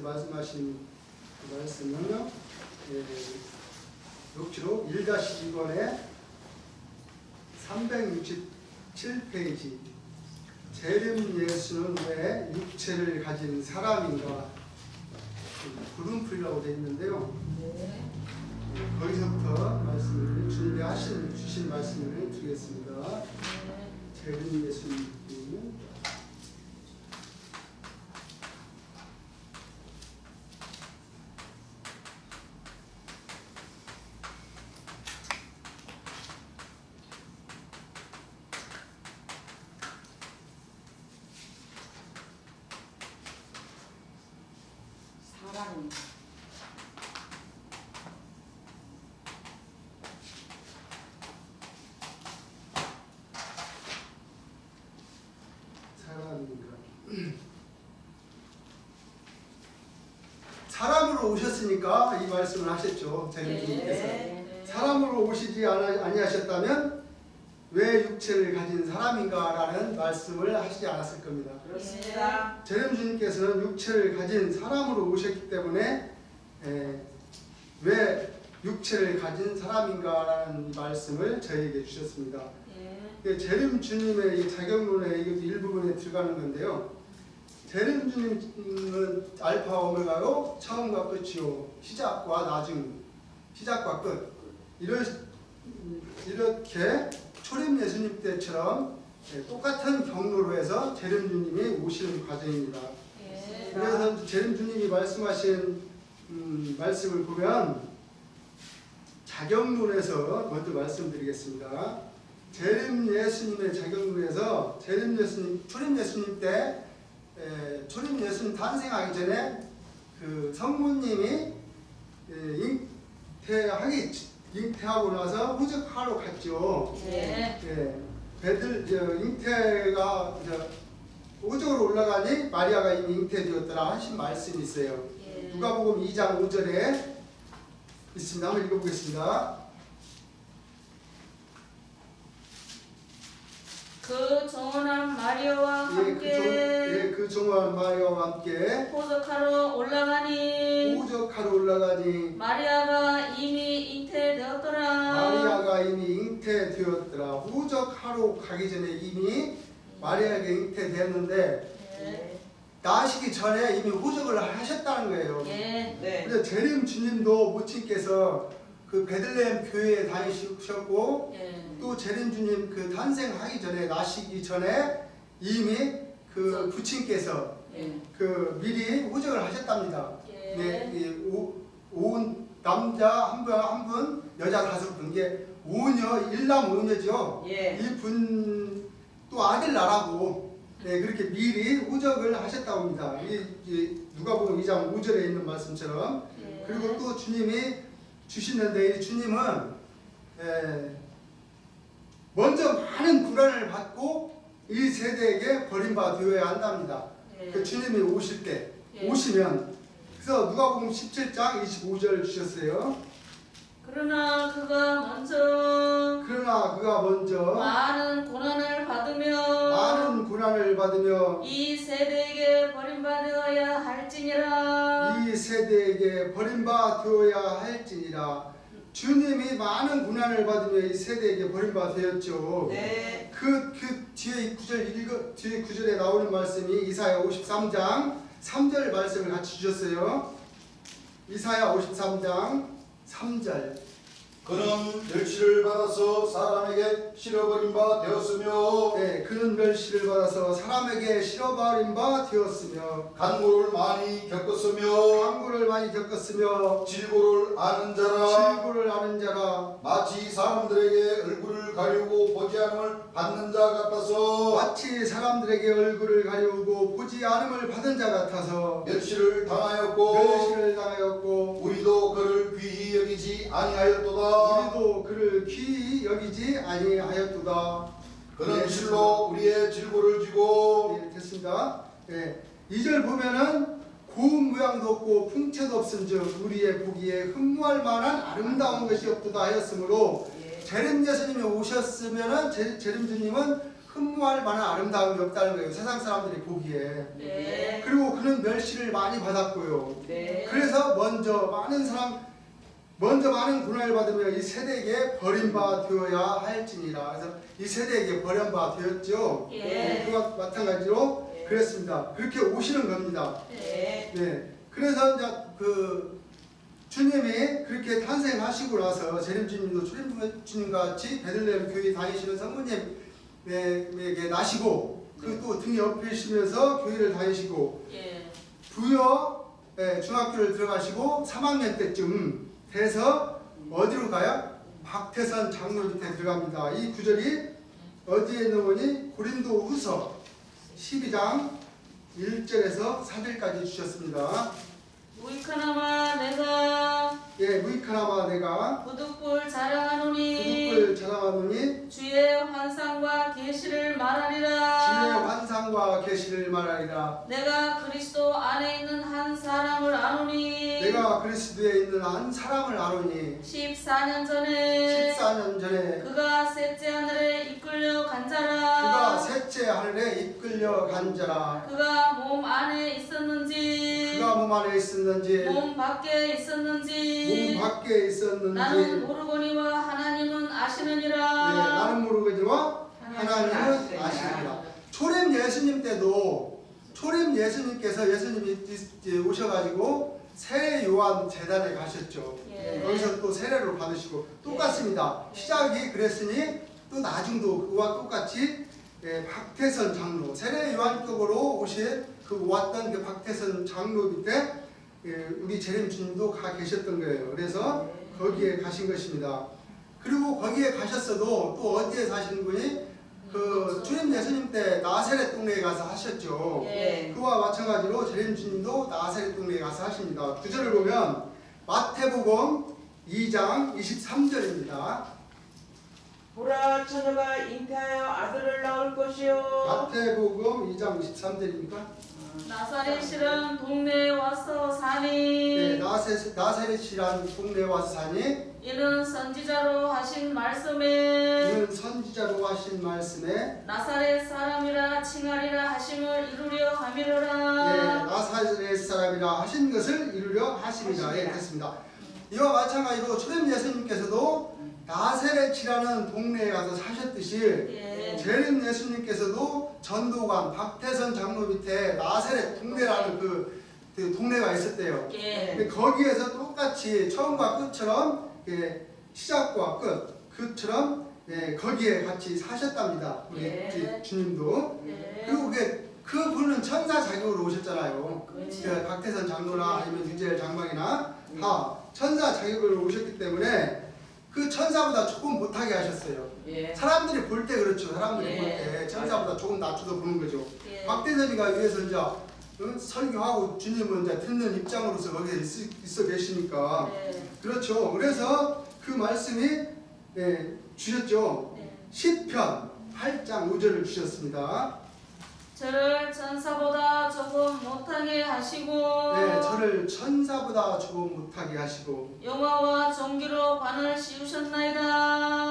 말씀하신 그 말씀은요, 녹취록 1-2번에 367페이지 재림 예수는 왜 육체를 가진 사람인가, 구름풀이라고 되어 있는데요. 거기서부터 말씀을 주신 말씀을 드리겠습니다. 재림 예수님 사람으로 오셨으니까 이 말씀을 하셨죠. 재림주님께서 사람으로 오시지 아니하셨다면 왜 육체를 가진 사람인가라는 말씀을 하시지 않았을 겁니다. 그렇습니다. 재림주님께서는 육체를 가진 사람으로 오셨기 때문에 왜 육체를 가진 사람인가라는 말씀을 저희에게 주셨습니다. 재림주님의 이 자격론의 일부분에 들어가는 건데요. 재림주님은 알파 오메가로 처음과 끝이요, 시작과 나중, 시작과 끝. 이렇게 초림 예수님 때처럼 똑같은 경로로 해서 재림주님이 오시는 과정입니다. 그래서 재림주님이 말씀하신 말씀을 보면 자격론에서 먼저 말씀드리겠습니다. 재림 예수님의 자격론에서 초림 예수님 때 초림 예수님 탄생하기 전에 그 성모님이 잉태하고 나서 후적하러 갔죠. 잉태가 후적으로 올라가니 마리아가 이미 잉태되었더라 하신 말씀이 있어요. 누가복음 2장 5절에 있습니다. 한번 읽어보겠습니다. 그 정원한 마리아와 함께 그 정원한 마리아와 함께 호적하러 올라가니 마리아가 이미 잉태되었더라. 후적하러 가기 전에 이미 마리아에게 잉태되었는데 나시기 전에 이미 후적을 하셨다는 거예요. 그래서 재림 주님도 모친께서 그 베들레헴 교회에 다니셨고 또 재림 주님 그 탄생하기 전에 나시기 전에 이미 그 부친께서 그 미리 후적을 하셨답니다. 남자 한 분, 여자 5분, 이게 오녀, 일남 오녀죠. 이분 또 아들 낳으라고 그렇게 미리 후적을 하셨다고 합니다. 누가복음 2장 5절에 있는 말씀처럼. 그리고 또 주님이 주시는데 이 주님은 먼저 많은 고난을 받고 이 세대에게 버림받아야 한답니다. 그 주님이 오실 때 오시면. 그래서 누가복음 17장 25절 주셨어요. 그러나 그가 먼저 많은 고난을 받으며 이 세대에게 버림받아야 할지니라. 주님이 많은 고난을 받으며 이 세대에게 버림받았죠. 그 뒤에 뒤에 구절에 나오는 말씀이 이사야 53장 3절 말씀을 같이 주셨어요. 이사야 53장 3절. 그는 멸시를 받아서 사람에게 실어버린 바 되었으며 그는 멸시를 받아서 사람에게 실어버린 바 되었으며 간구를 많이 겪었으며 질고를 아는 자라 마치 사람들에게 얼굴을 가리우고 보지 않음을 받는 자 같아서 멸시를 당하였고 우리도 그를 귀히 여기지 아니하였도다. 그는 실로 우리의 질고를 지고 됐습니다. 2절 보면은 고운 모양도 없고 풍채도 없은즉 우리의 보기에 흠모할 만한 아름다운 것이 없도다 하였으므로 재림 예수님이 오셨으면은 재림 주님은 흠모할 만한 아름다움이 없다는 거예요. 세상 사람들이 보기에. 네. 그리고 그는 멸시를 많이 받았고요. 네. 그래서 먼저 많은 고난을 받으며 이 세대에게 버림받아야 할지니라. 그래서 이 세대에게 버림받았죠. 예. 그와 마찬가지로 예. 그랬습니다. 그렇게 오시는 겁니다. 네. 네. 그래서 이제 그 주님이 그렇게 탄생하시고 나서 재림 주님도 초림 주님과 같이 베들레헴 교회 다니시는 성모님에게 나시고 그 또 등에 업히시면서 교회를 다니시고 예. 부여 중학교를 들어가시고 3학년 때쯤 돼서 어디로 가요? 박태선 장로 밑에 들어갑니다. 이 구절이 어디에 나오니? 고린도 후서 12장 1절에서 4절까지 주셨습니다. 무익하나마 내가 예, 무익하나마 내가 부득불 자랑하노니 부득불 자랑하노니 주의 환상과 계시를 말하리라. 주의 환상과 계시를 말하리라. 내가 그리스도 안에 있는 한 사람을 아노니 내가 그리스도에 있는 한 사람을 아노니 14년 전에 14년 전에 그가 셋째 하늘에 이끌려 간 그가 자라. 셋째 하늘에 이끌려 간 자라. 그가 몸 안에 있었는지 그가 몸 안에 있었는지 몸 밖에 있었는지 몸 밖에 있었는지 나는 모르거니와 하나님은 아시느니라. 네, 나는 모르거니와 하나님은 아시느니라. 아시느니라. 초림 예수님 때도 초림 예수님께서 예수님이 오셔가지고 세례 요한 재단에 가셨죠. 예. 거기서 또 세례를 받으시고 똑같습니다. 시작이 그랬으니 또 나중도 그와 똑같이 박태선 장로 세례 요한격으로 오신 그 왔던 그 박태선 장로 밑에 우리 재림 주님도 가 계셨던 거예요. 그래서 거기에 가신 것입니다. 그리고 거기에 가셨어도 또 어디에 사시는 분이 그 주님 예수님 때 나사렛 동네에 가서 하셨죠. 예. 그와 마찬가지로 재림 주님도 나사렛 동네에 가서 하십니다. 구절을 보면 마태복음 2장 23절입니다. 보라 처녀가 잉태하여 아들을 낳을 것이요. 마태복음 2장 23절입니까? 나사렛이란 동네에 와서 사니 네, 나사렛이란 동네에 와서 사니 이는 선지자로 하신 말씀에 이는 선지자로 하신 말씀에 나사렛 사람이라 칭하리라 하심을 이루려 예, 함이로라. 나사렛 사람이라 하신 것을 이루려 하심이라. 예, 됐습니다. 이와 마찬가지로 초림 예수님께서도 나사렛이라는 동네에 가서 사셨듯이 예. 재림 예수님께서도 전도관 박태선 장로 밑에 나사렛 동네라는 그 동네가 있었대요. 예. 근데 거기에서 똑같이 처음과 끝처럼 시작과 끝처럼 거기에 같이 사셨답니다. 우리 예. 주님도. 예. 그리고 그분은 천사 자격으로 오셨잖아요. 그렇지. 그 박태선 장로나 아니면 유재열 장방이나 다 천사 자격으로 오셨기 때문에 그 천사보다 조금 못하게 하셨어요. 예. 사람들이 볼 때 그렇죠. 사람들이 예. 볼 때 천사보다 조금 낮춰서 보는 거죠. 예. 박태선이가 위에서 이제 설교하고 주님은 이제 듣는 입장으로서 거기에 있어 계시니까 예. 그렇죠. 그래서 그 말씀이 주셨죠. 예. 시편 8장 5절을 주셨습니다. 저를 천사보다 조금 못하게 하시고 네, 저를 천사보다 조금 못하게 하시고 영화와 종기로 관을 씌우셨나이다.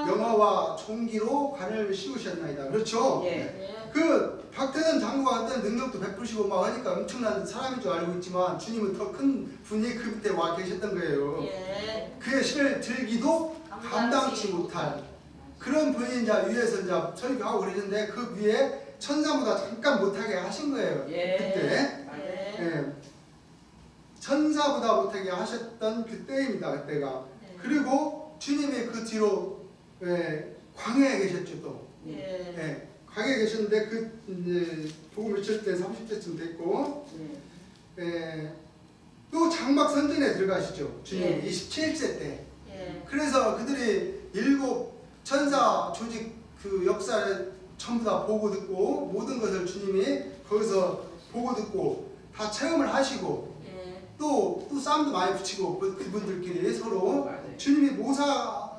영화와 총기로 관을 씌우셨나이다. 그렇죠. 예. 그 박태선 장로가 어떤 능력도 베푸시고 막 하니까 엄청난 사람인 줄 알고 있지만 주님은 더 큰 분이 그 밑에 와 계셨던 거예요. 예. 그의 신을 들기도 감당치 못할 그런 분이 이제 위에서 이제 설교하고 그러는데 그 위에 천사보다 잠깐 못하게 하신 거예요. 예. 그때. 예. 예. 천사보다 못하게 하셨던 그때입니다. 그때가. 그리고 주님이 그 뒤로 광야에 계셨죠 또. 예. 예. 광야에 계셨는데 그 이제 복음을 칠 때 30대쯤 됐고 또 장막 선전에 들어가시죠. 주님 예. 27세 때. 예. 그래서 그들이 7 천사 조직 그 역사를 전부 다 보고 듣고 모든 것을 주님이 거기서 보고 듣고 다 체험을 하시고 예. 또 싸움도 많이 붙이고 그분들끼리 서로 맞아요. 주님이 모사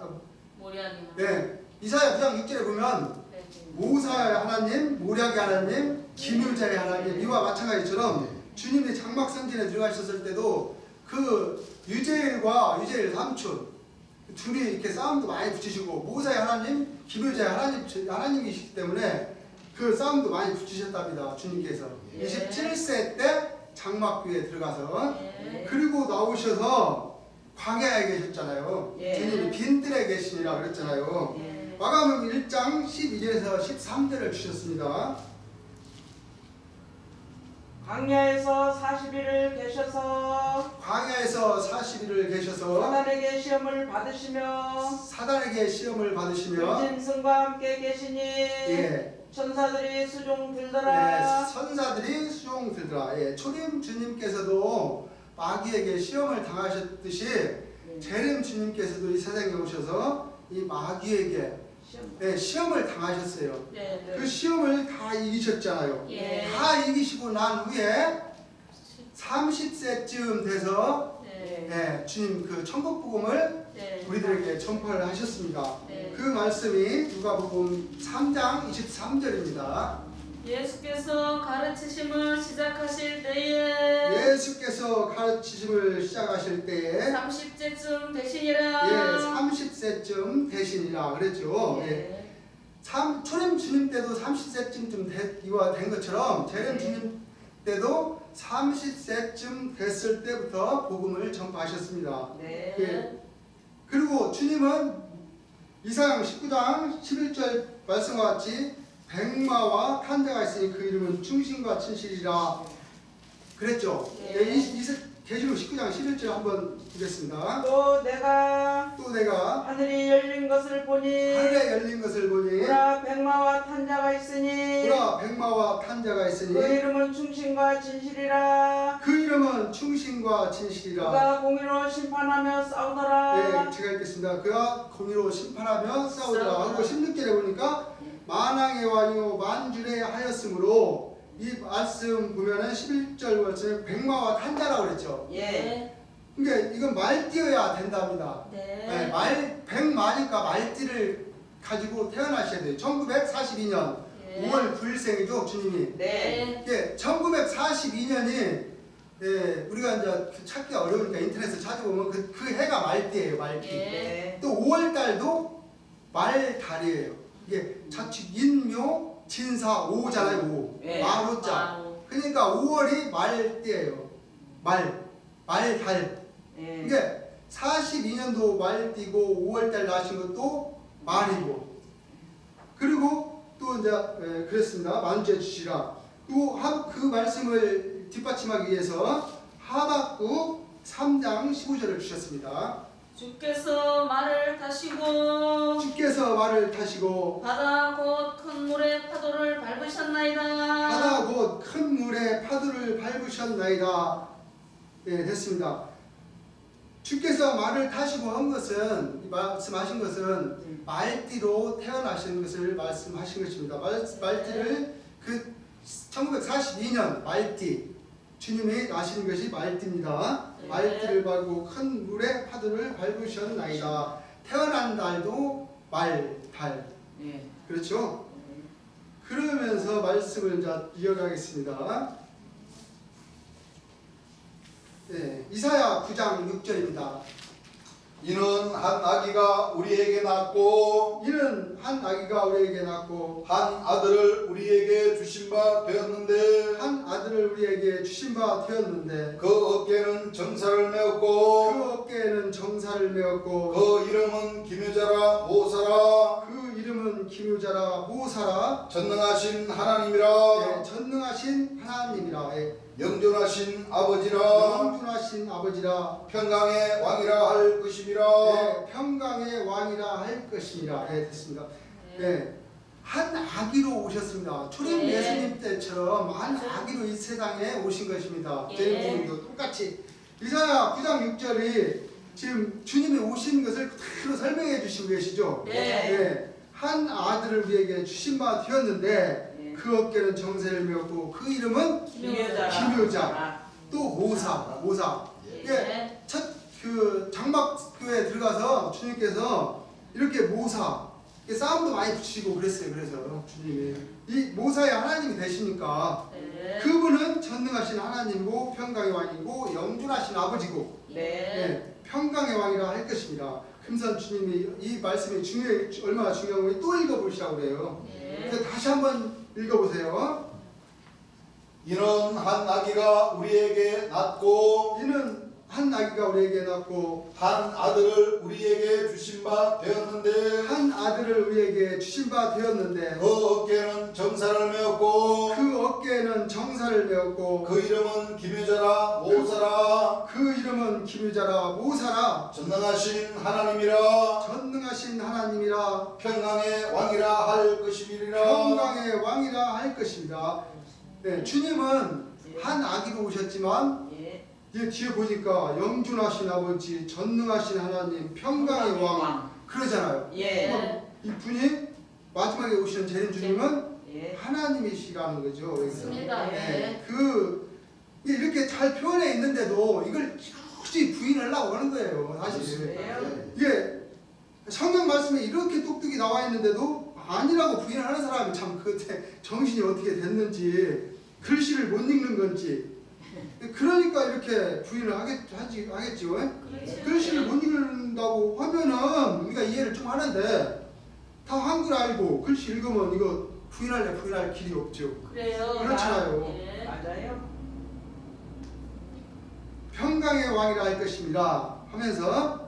모리아님. 이사야 9장 6절에 보면 모사의 하나님, 모략의 하나님, 기물자의 하나님 이와 마찬가지처럼 주님이 장막 선진에 들어가셨을 때도 그 유재일과 유재일 삼촌 둘이 이렇게 싸움도 많이 붙이시고 모사의 하나님, 기물자의 하나님이시기 때문에 그 싸움도 많이 붙이셨답니다. 주님께서. 예. 27세 때 장막교에 들어가서 예. 그리고 나오셔서 광야에 계셨잖아요. 예. 주님이 빈들에 계시니라 그랬잖아요. 예. 마가복음 1장 12절에서 13절을 주셨습니다. 광야에서 40일을 계셔서 광야에서 40일을 계셔서 사단에게 시험을 받으시며 사단에게 시험을 받으시며 진승과 함께 계시니 예. 천사들이 수종 네, 들더라. 선사들이 수종 들더라. 예, 초림 주님께서도 마귀에게 시험을 당하셨듯이 재림 주님께서도 이 세상에 오셔서 이 마귀에게 시험을 당하셨어요. 네. 그 시험을 다 이기셨잖아요. 예. 다 이기시고 난 후에 30세쯤 돼서 네. 주님 그 천국 복음을 네. 우리들에게 전파를 하셨습니다. 네. 그 말씀이 누가복음 3장 23절입니다. 예수께서 가르치심을 시작하실 때에 예수께서 가르치심을 시작하실 때에 30세쯤 되시니라. 30세쯤 되시니라 그랬죠. 초림 주님 때도 30세쯤 이와 된 것처럼 재림 주님 때도 30세쯤 됐을 때부터 복음을 전파하셨습니다. 네. 예. 그리고 주님은 이사야 19장 11절 말씀과 같이 백마와 탄자가 있으니 그 이름은 충신과 진실이라 그랬죠. 예. 계시록 19장 11절 한번 보겠습니다. 또 내가 하늘이 열린 것을 보니 하늘에 열린 것을 보니 보라 백마와 탄자가 있으니 보라 백마와 탄자가 있으니 그 이름은 충신과 진실이라. 그 이름은 충신과 진실이라. 그가 공의로 심판하며 싸우더라. 네, 제가 읽겠습니다. 그가 공의로 심판하며 싸우더라 하고 16절에 보니까 만왕의 왕이요 만주의 하였으므로 이 말씀 보면은 11절 말씀에 백마와 탄자라고 그랬죠. 예. 그러니까 이건 말띠여야 된답니다. 네. 백마니까 말띠를 가지고 태어나셔야 돼요. 1942년 예. 5월 9일생이죠, 주님이. 네. 예, 1942년이 우리가 이제 찾기가 어려우니까 인터넷에 찾아보면 그 해가 말띠예요, 말띠. 예. 네. 또 5월 달도 말달이에요. 이게 자축 인묘 진사 오잖아요, 오. 예. 마로자. 마로. 그러니까 5월이 말띠예요. 말달. 네. 이게 42년도 말띠고 5월달 나신 것도 말이고. 그리고 또 이제 그랬습니다. 만주에 주시라. 그리고 그 말씀을 뒷받침하기 위해서 하박국 3장 15절을 주셨습니다. 주께서 말을 타시고 주께서 말을 타시고 바다 곧 큰 물의 파도를 밟으셨나이다. 바다 곧 큰 물의 파도를 밟으셨나이다. 네, 됐습니다. 주께서 말을 타시고 한 것은 말씀하신 것은 말띠로 태어나신 것을 말씀하신 것입니다. 말띠를 그 1942년 말띠 주님이 나신 것이 말띠입니다. 네. 말띠를 밟고 큰 물의 파도를 밟으셨나이다. 태어난 달도 말달. 네. 그렇죠? 그러면서 말씀을 이제 이어가겠습니다. 네, 이사야 9장 6절입니다. 이는 한 아기가 우리에게 낳고 이는 한 아기가 우리에게 낳고 한 아들을 우리에게 주신 바 되었는데 한 아들을 우리에게 주신 바 되었는데 그 어깨는 정사를 메었고 그 어깨에는 정사를 메었고 그 이름은 기묘자라 모사라 그 이름은 기묘자라 모사라. 전능하신 하나님이라 예, 전능하신 하나님이라. 예, 영존하신 아버지라 영존하신 아버지라. 평강의 왕이라 할 것임이라. 예, 평강의 왕이라 할 것이니라. 예, 됐습니다. 예, 한 아기로 오셨습니다. 초림 예. 예수님 때처럼 한 아기로 이 세상에 오신 것입니다. 예. 제님도 똑같이 이사야 9장 6절이 지금 주님이 오신 것을 그대로 설명해 주시고 계시죠. 네. 예, 한 아들을 우리에게 주신 바 되었는데 네. 그 어깨는 정세를 메었고 그 이름은 기묘자. 또 모사. 예, 첫 그 장막교에 들어가서 주님께서 이렇게 모사, 이렇게 싸움도 많이 붙이고 그랬어요. 그래서 주님이 이 모사의 하나님이 되시니까 그분은 전능하신 하나님이고 평강의 왕이고 영존하신 아버지고 네. 예, 평강의 왕이라 할 것입니다. 금선 주님이 이 말씀이 얼마나 중요한 건지 또 읽어보시라고 그래요. 그래서 다시 한번 읽어보세요. 이는 한 아기가 우리에게 낳고 이는 한 아기가 우리에게 낳고 한 아들을 우리에게 주신 바 되었는데 한 아들을 우리에게 주신 바 되었는데 그 어깨는 정사를 메었고 그 어깨에는 정사를 메었고 그 이름은 기묘자라 모사라 그 이름은 기묘자라 모사라 전능하신 하나님이라 전능하신 하나님이라 평강의 왕이라 할 것임이니라. 평강의 왕이라 할 것입니다. 네, 주님은 한 아기로 오셨지만 이 뒤에 보니까 영존하신 아버지, 전능하신 하나님, 평강의 왕 그러잖아요. 이 분이 마지막에 오시는 재림 주님은 하나님이시라는 거죠. 맞습니다. 네, 이게 이렇게 잘 표현해 있는데도 이걸 굳이 부인하려고 하는 거예요. 사실 이게 성경 말씀에 이렇게 뚝뚝이 나와 있는데도 아니라고 부인하는 사람이 참 그때 정신이 어떻게 됐는지 글씨를 못 읽는 건지 그러니까 이렇게 부인을 하겠죠. 글씨를 못 읽는다고 하면은 우리가 이해를 좀 하는데 다 한글 알고 글씨 읽으면 이거 부인할 길이 없죠. 그래요. 그렇잖아요. 맞아요. 평강의 왕이라 할 것입니다 하면서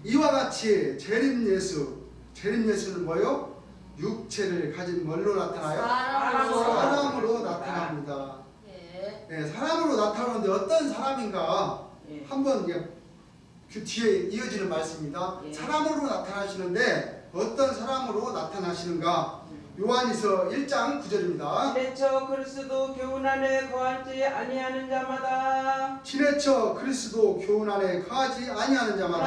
이와 같이 재림 예수는 뭐요? 육체를 가진 뭘로 나타나요? 사람으로 나타납니다. 네, 사람으로 나타나는데 어떤 사람인가 한번 그 뒤에 이어지는 말씀입니다. 사람으로 나타나시는데 어떤 사람으로 나타나시는가? 요한이서 1장 9절입니다. 지내쳐 그리스도 교훈 안에 거하지 아니하는 자마다 지내쳐 그리스도 교훈 안에 거하지 아니하는 자마다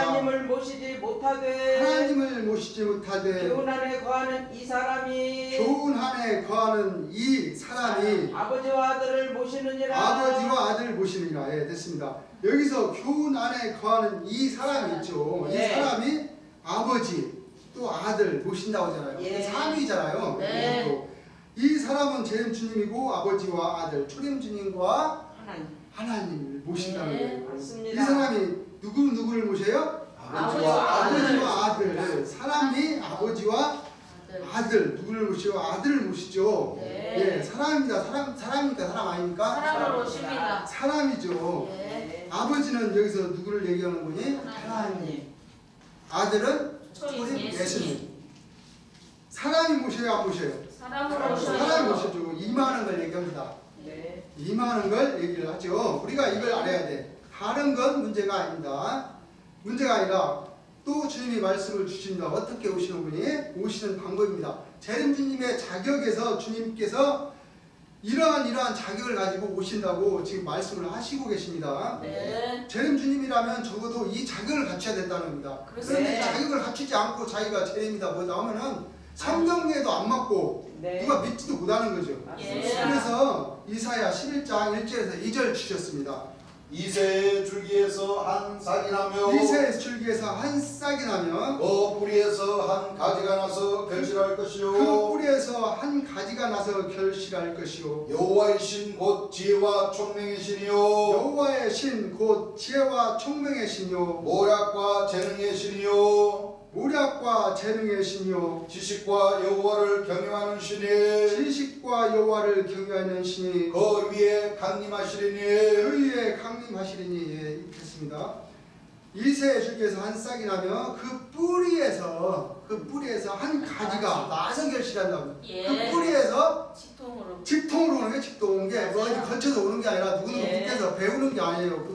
하나님을 모시지 못하되 교훈 안에 거하는 이 사람이 교훈 안에 거하는 이 사람이 아버지와 아들을 모시느니라. 아버지와 아들을 모시느니라. 예, 됐습니다. 여기서 교훈 안에 거하는 이 사람이 있죠. 이 사람이 아버지 또 아들 모신다고 하잖아요. 삼위잖아요. 네. 이 사람은 재림 주님이고 아버지와 아들 초림 주님과 하나님을 모신다는 거예요. 맞습니다. 이 사람이 누구를 모셔요? 아버지와 아들. 사람이 아버지와 아들 누구를 모시고 아들을 모시죠. 예, 사람입니다. 사람입니까? 사람 아닙니까? 사람을 모십니다. 사람이죠. 아버지는 여기서 누구를 얘기하는 거니? 하나님. 아들은 초림 예수님. 사람이 모셔요, 안 모셔요? 사람이 모셔죠. 임하는 걸 얘기합니다. 임하는 걸 얘기를 하죠. 우리가 이걸 알아야 돼. 다른 건 문제가 아닙니다. 문제가 아니라 또 주님이 말씀을 주신다. 어떻게 오시는 분이? 오시는 방법입니다. 재림 주님의 자격에서 주님께서 이러한 자격을 가지고 오신다고 지금 말씀을 하시고 계십니다. 재림 주님이라면 적어도 이 자격을 갖춰야 된다는 겁니다. 그런데 자격을 갖추지 않고 자기가 재림이다 뭐 나오면은 성경에도 안 맞고 누가 믿지도 못하는 거죠. 그래서 이사야 11장 1절에서 2절 주셨습니다. 이새의 줄기에서 한 싹이 나며 이새의 줄기에서 한 싹이 나면 그 뿌리에서 한 가지가 나서 결실할 것이요 그 뿌리에서 한 가지가 나서 결실할 것이요 여호와의 신 곧 지혜와 총명의 신이요 여호와의 신 곧 지혜와 총명의 신이요 모략과 재능의 신이요 모략과 재능의 신이요 지식과 여호와를 경외하는 신이 지식과 여호와를 경외하는 신이 그 위에 강림하시리니 그 위에 강림하시리니 있겠습니다. 이새의 줄기에서 한 싹이 나며 그 뿌리에서 한 가지가 나서 결실한다고. 그 뿌리에서 직통으로 오는 게 직통. 게 뭐 어디 거쳐서 오는 게 아니라 누구누구께서 배우는 게 아니에요.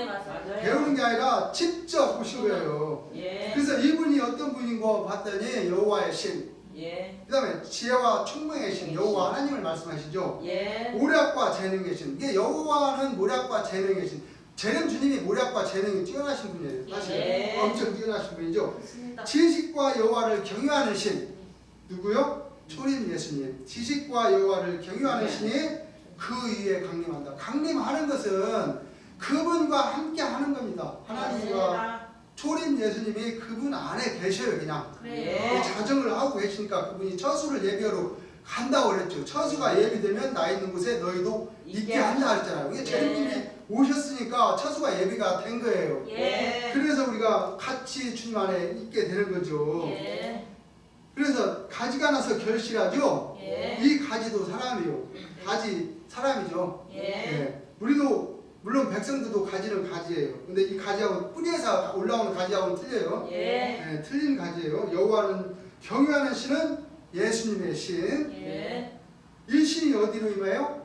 맞아요. 배우는 게 아니라 직접 오신 거예요. 그래서 이분이 어떤 분인 거 봤더니 여호와의 신. 그 다음에 지혜와 총명의 신 여호와 하나님을 말씀하시죠. 모략과 재능의 신. 이게 여호와는 모략과 재능의 신. 재능 주님이 모략과 재능이 뛰어나신 분이에요. 사실 엄청 뛰어나신 분이죠. 지식과 여호와를 경외하는 신 누구요? 초림 예수님. 지식과 여호와를 경외하는 신이 그 위에 강림한다. 강림하는 것은 그분과 함께 하는 겁니다. 하나님과 초림 예수님이 그분 안에 계셔요. 그냥 자정을 하고 계시니까 그분이 처수를 예비하러 간다고 그랬죠. 처수가 예비되면 나 있는 곳에 너희도 있게 한다 그랬잖아요. 이게 재림님이 오셨으니까 처수가 예비가 된 거예요. 그래서 우리가 같이 주님 안에 있게 되는 거죠. 그래서 가지가 나서 결실하죠. 예. 이 가지도 사람이요. 가지 사람이죠. 예. 예. 우리도 물론 백성들도 가지는 가지예요. 근데 이 가지하고 뿌리에서 올라오는 가지하고는 틀려요. 예. 예, 틀린 가지예요. 여호와는 경유하는 신은 예수님의 신. 예. 이 신이 어디로 임해요?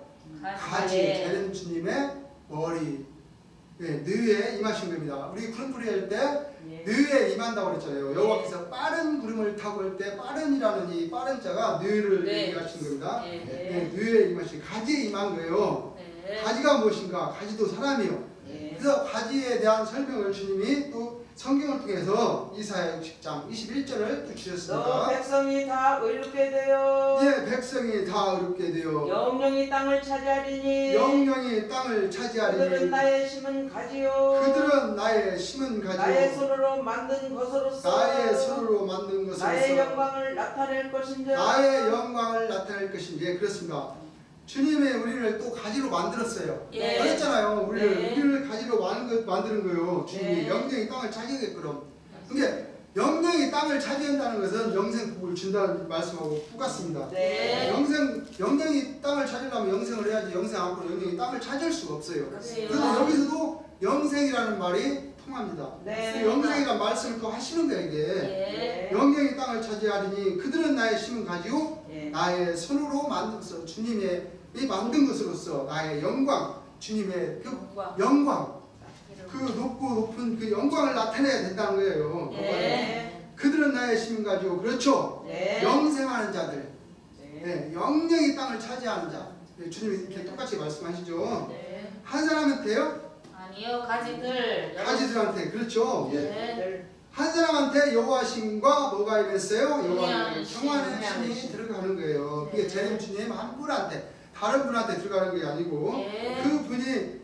가지, 예. 재림 주님의 머리, 예, 느에 임하신 겁니다. 우리 구름풀이 할 때 느에 임한다고 그랬잖아요. 여호와께서 빠른 구름을 타고 할 때 빠른이라는 이 빠른 자가 느를 네. 얘기하신 겁니다. 예. 예, 느에 임하신 가지에 임한 거예요. 예. 가지가 무엇인가? 가지도 사람이요. 예. 그래서 가지에 대한 설명을 주님이 또 성경을 통해서 이사야 60장 21절을 또 너 주셨습니다. 백성이 다 의롭게 되어 예, 백성이 다 의롭게 되어 영영이 땅을 차지하리니 영영이 땅을 그들은 차지하리니 나의 심은 가지요 그들은 나의 심은 나의 가지요 손으로 만든 것으로서 나의 손으로 만든 나의 것으로서 영광을 나타낼 것인지 나의 영광을 나타낼 것인지. 예, 그렇습니다. 주님이 우리를 또 가지로 만들었어요. 예. 그랬잖아요. 네. 우리를 가지로 만드는 거예요. 주님이 네. 영영이 땅을 차지하게끔. 근데 영영이 땅을 차지한다는 것은 영생복을 준다는 말씀하고 똑같습니다. 네. 영영이 땅을 찾으려면 영생을 해야지 영생 않고 영영이 땅을 찾을 수가 없어요. 그렇죠. 그래서 여기서도 영생이라는 말이 통합니다. 네. 그 영생이라는 말씀을 또 하시는 거예요. 이게 예. 영영이 땅을 차지하리니 그들은 나의 심은 가지요 예. 나의 손으로 만든 것으로 주님의 이 만든 것으로서 나의 영광, 주님의 그 영광, 그 높은 그 영광을 나타내야 된다는 거예요. 예. 그들은 나의 심은 가지요. 그렇죠. 네. 영생하는 자들, 네. 영영이 땅을 차지하는 자. 주님이 이렇게 똑같이 말씀하시죠. 네. 한 사람한테요? 아니요, 가지들. 가지들한테. 그렇죠. 예. 한 사람한테 여호와 신과 뭐가 임했어요? 경외하는 신. 경외하는 신이 들어가는 거예요. 그게 네. 재림 주님 한 분한테, 다른 분한테 들어가는 게 아니고 예. 그 분이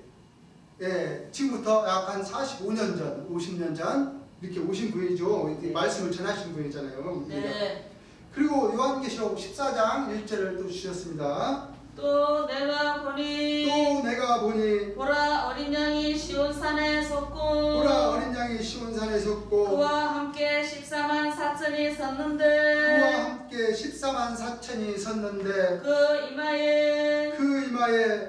지금부터 약 한 45년 전, 50년 전 이렇게 오신 분이죠. 이렇게 네. 말씀을 전하신 분이잖아요. 네. 그리고 요한계시록 14장 1절을 또 주셨습니다. 또 내가 보니 보라 어린 양이 시온산에 섰고 보라 어린 양이 시온산에 섰고 그와 함께 14만 4천이 섰는데 그와 함께 14만 4천이 섰는데 그 이마에 어린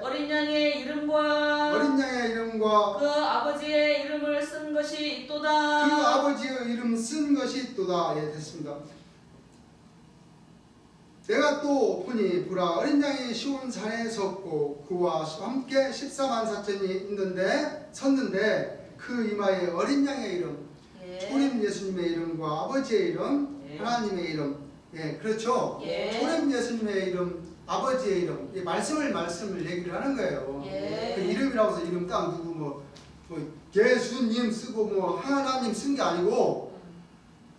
어린 양의 이름과 양의 이름과 그 아버지의 이름을 쓴 것이 있도다. 그 아버지의 이름 쓴 것이 있도다. 예, 됐습니다. 내가 또 보니 보라 어린 양이 시온산에 섰고 그와 함께 14만 4천이 섰는데 그 이마에 어린 양의 이름, 예. 초림 예수님의 이름과 아버지의 이름, 예. 하나님의 이름. 예, 그렇죠. 예. 초림 예수님의 이름, 아버지의 이름. 이 말씀을 얘기를 하는 거예요. 예. 그 이름이라고 해서 이름 딱 누구 뭐 예수님 쓰고 뭐 하나님 쓴 게 아니고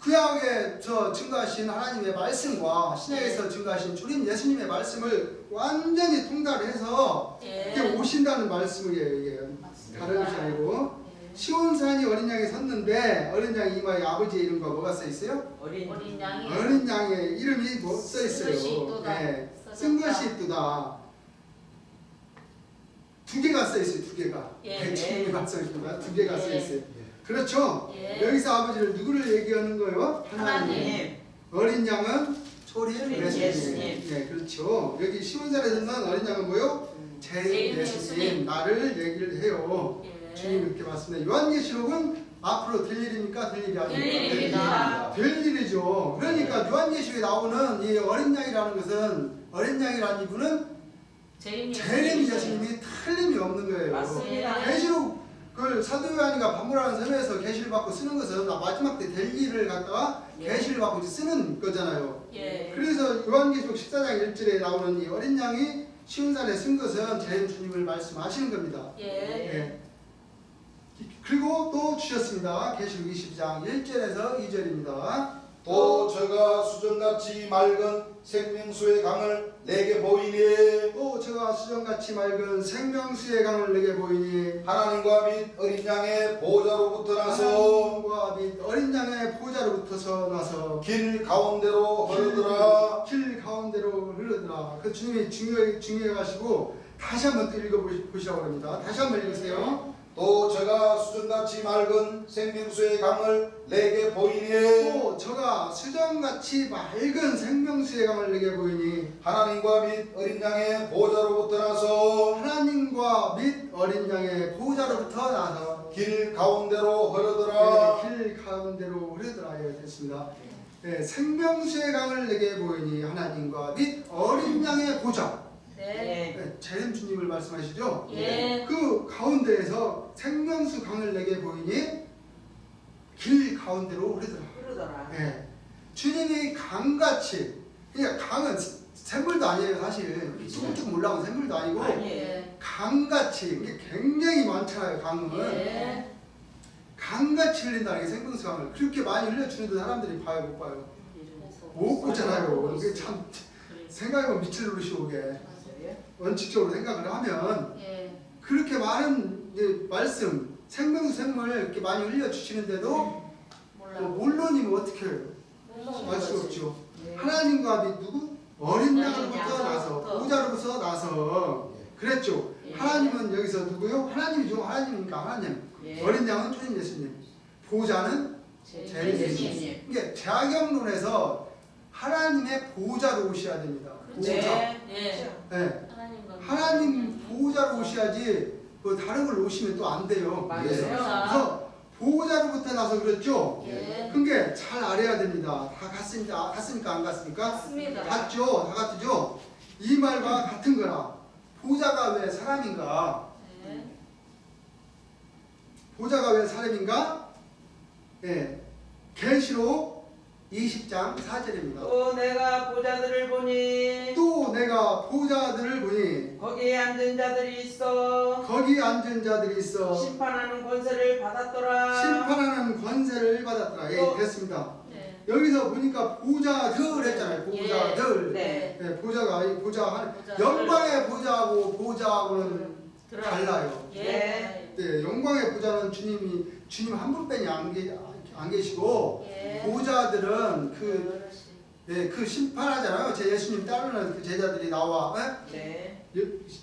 구약에 증거하신 하나님의 말씀과 신약에서 증거하신 주님 예수님의 말씀을 완전히 통달해서 예. 이게 오신다는 말씀이에요. 이게 다른 것이 아니고 시온산이 어린 양이 섰는데 어린 양 이마에 아버지의 이름과 뭐가 써 있어요? 어린 양이 어린 양의 이름이 뭐 써 쓴 것이 있어요. 있도다. 네, 써졌다. 쓴 것이 있도다. 두 개가 써 있어요. 두 개가. 예. 주님이 말씀하십니다. 두 개가 써 예. 있어요. 그렇죠. 예. 여기서 아버지를 누구를 얘기하는 거예요? 하나님. 어린 양은 초림 초림 예수님. 예수님. 네, 그렇죠. 여기 시온산에서는 어린 양은 뭐요? 재림 재림 예수님. 예수님. 나를 얘기를 해요. 예. 주님 이렇게 말씀해. 요한계시록은 앞으로 될 일입니까? 될 일이 아닙니까? 될 일입니다. 될 일이죠. 그러니까 요한계시록에 나오는 이 어린 양이라는 것은 어린 양이라는 이분은 재림 재림 예수님이 틀림이 없는 거예요. 맞습니다. 계시록 그 사도 요한이가 반문하는 섬에서 계시를 받고 쓰는 것은 마지막 때 될 일을 갖다가 예. 계시를 받고 이제 쓰는 거잖아요. 예. 그래서 요한계시록 14장 1절에 나오는 이 어린 양이 시온산에 쓴 것은 재림 주님을 말씀하시는 겁니다. 예. 예. 그리고 또 주셨습니다. 계시록 20장 1절에서 2절입니다. 또 저가 수정같이 맑은 생명수의 강을 내게 보이니 또 저가 수정같이 맑은 생명수의 강을 내게 보이니 하나님과 및 어린 양의 보호자로부터 나서 하나님과 및 어린 양의 보좌로부터서 나서 길 가운데로 흐르더라. 길 가운데로 흐르더라. 그 주님이 중요해 가시고 다시 한번 또 읽어보시라고 합니다. 다시 한번 읽으세요. 또 저가 수정같이 수정같이 맑은 생명수의 강을 내게 보이니 또 저가 수정같이 맑은 생명수의 강을 내게 보이니 하나님과 및 어린 양의 보좌로부터 나서 하나님과 및 어린 양의 보호자로부터 나서 길 가운데로 흐르더라. 길 가운데로 흐르더라. 예, 됐습니다. 예, 생명수의 강을 내게 보이니 하나님과 및 어린 양의 보좌. 네. 예, 재림 주님을 말씀하시죠? 예. 그 가운데에서 생명수 강을 내게 보이니 길 가운데로 흐르더라. 흐르더라. 예, 주님이 강같이, 그러니까 강은 샘물도 아니에요 사실. 조금 올라온 샘물도 아니고 예. 강같이, 이게 굉장히 많잖아요 강은. 예. 강같이 흘린다는 게 생명수 강을 그렇게 많이 흘려주는데 사람들이 봐요 못 봐요? 못 보잖아요. 이게 참 생각해보면 미칠 노릇이 오게 원칙적으로 생각을 하면 예. 그렇게 많은 이제 말씀 생명수 샘물 이렇게 많이 흘려주시는데도 몰라. 몰론이면 어떻게 해요? 알 수 없죠. 하나님과 및 누구? 어린 양으로부터 나서 보호자로부터 나서 그랬죠. 예. 하나님은 여기서 누구요? 하나님이죠. 하나님이니까 하나님. 예. 어린 양은 초림 예수님. 보호자는 재림 예수님. 이게 자경론에서 하나님의 보호자로 오셔야 됩니다. 보호자. 네. 예. 네. 하나님과 하나님 보호자로 오셔야지 뭐 다른 걸 오시면 또 안 돼요. 맞아요. 그래서 보호자로부터 나서 그랬죠. 예. 그게 잘 알아야 됩니다. 다 갔습니까? 안 갔습니까? 맞습니다. 같죠? 다 같죠? 이 말과 같은 거라. 보호자가 왜 사람인가? 예. 보호자가 왜 사람인가? 예. 계시록 20장 4절입니다. 또 내가 보자들을 보니 또 내가 보호자들을 보니 거기에 앉은 자들이 있어 거기 앉은 자들이 있어 심판하는 권세를 받았더라. 심판하는 권세를 받았더라. 예, 또- 됐습니다. 네. 여기서 보니까 보호자들 했잖아요. 보호자들. 네. 예, 보호자가 이 보호자 보호자들. 영광의 보호자하고 보호자하고는 들어요. 달라요. 예. 네, 영광의 보호자는 주님 한 분뿐이 안 계시고 예. 보호자들은 그 어르신. 심판하잖아요. 제 예수님 따르는 그 제자들이 나와 네.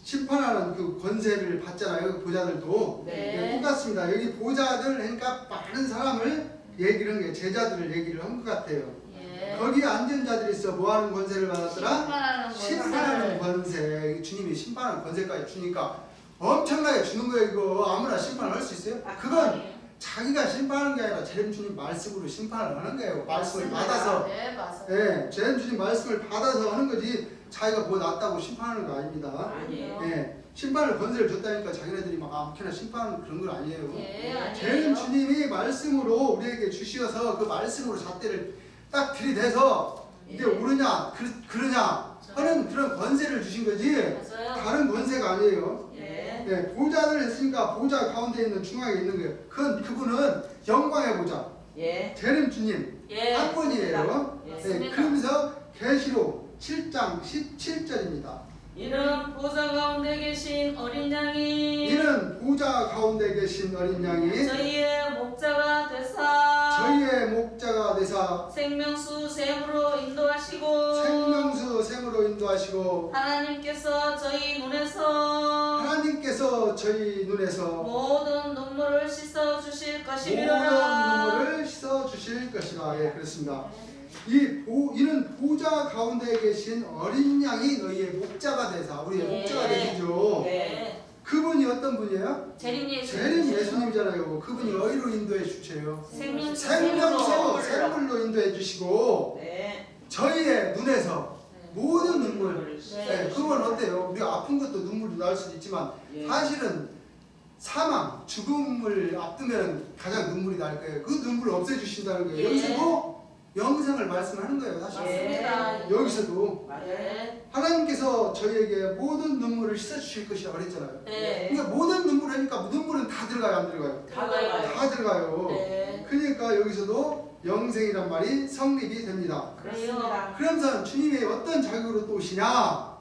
심판하는 그 권세를 받잖아요. 그 보호자들도. 네. 똑같습니다. 여기 보호자들 그러니까 많은 사람을 얘기를 한 게 제자들을 얘기를 한 것 같아요. 예. 거기 앉은 자들이 있어 뭐하는 권세를 받았더라? 심판하는 심판하는 권세. 주님이 심판하는 권세까지 주니까 엄청나게 주는 거예요. 이거 아무나 심판할 수 있어요? 그건 자기가 심판하는 게 아니라 재림 주님 말씀으로 심판을 하는 거예요. 말씀을 받아서. 네, 맞습니다. 예, 재림 주님 말씀을 받아서 하는 거지 자기가 뭐 낫다고 심판하는 거 아닙니다. 아니에요. 예, 심판을 권세를 줬다니까 자기네들이 막 아무렇게나 심판하는 그런 건 아니에요. 예, 재림 아니에요. 주님이 말씀으로 우리에게 주시어서 그 말씀으로 잣대를 딱 들이대서 이게 옳으냐 그러냐 하는 그런 권세를 주신 거지 맞아요. 다른 권세가 아니에요. 예. 네, 보좌를 했으니까 보좌 가운데 있는 중앙에 있는 거예요. 그분은 영광의 보좌, 예. 재림 주님 예. 한 분이에요. 예. 네, 그러면서 계시록 7장 17절입니다. 이는 보좌 가운데 계신 어린 양이 이는 보좌 가운데 계신 어린 양이 저희의 목자가 되사 저희의 목자가 되사 생명수 샘으로 인도하시고 생명수 샘으로 인도하시고 하나님께서 저희 눈에서 하나님께서 저희 눈에서 모든 눈물을 씻어 주실 모든 것이미로라. 눈물을 씻어 주실 것이라. 예, 그렇습니다. 이는 보좌 가운데 계신 어린 양이 너희의 목자가 되사 우리의 예. 목자가 되시죠. 예. 그분이 어떤 분이에요? 재림 예수. 재림 예수님이잖아요. 그분이 어디로 인도해 주세요? 생명수 생명수 샘으로. 샘물로 인도해 주시고 네. 저희의 눈에서 모든 눈물. 네. 네, 그건 어때요? 우리가 아픈 것도 눈물이 날 수도 있지만 예. 사실은 사망, 죽음을 앞두면 가장 눈물이 날 거예요. 그 눈물을 없애주신다는 거예요. 예. 여기서도 영생을 말씀하는 거예요. 사실 맞습니다. 여기서도 맞아요. 네. 하나님께서 저희에게 모든 눈물을 씻어주실 것이라고 그랬잖아요. 네. 그러니까 모든 눈물 하니까 눈물은 다 들어가요, 안 들어가요? 다 들어가요. 다 들어가요. 네. 그러니까 여기서도 영생이란 말이 성립이 됩니다. 그렇습니다. 그러면서 주님이 어떤 자격으로 또 오시냐?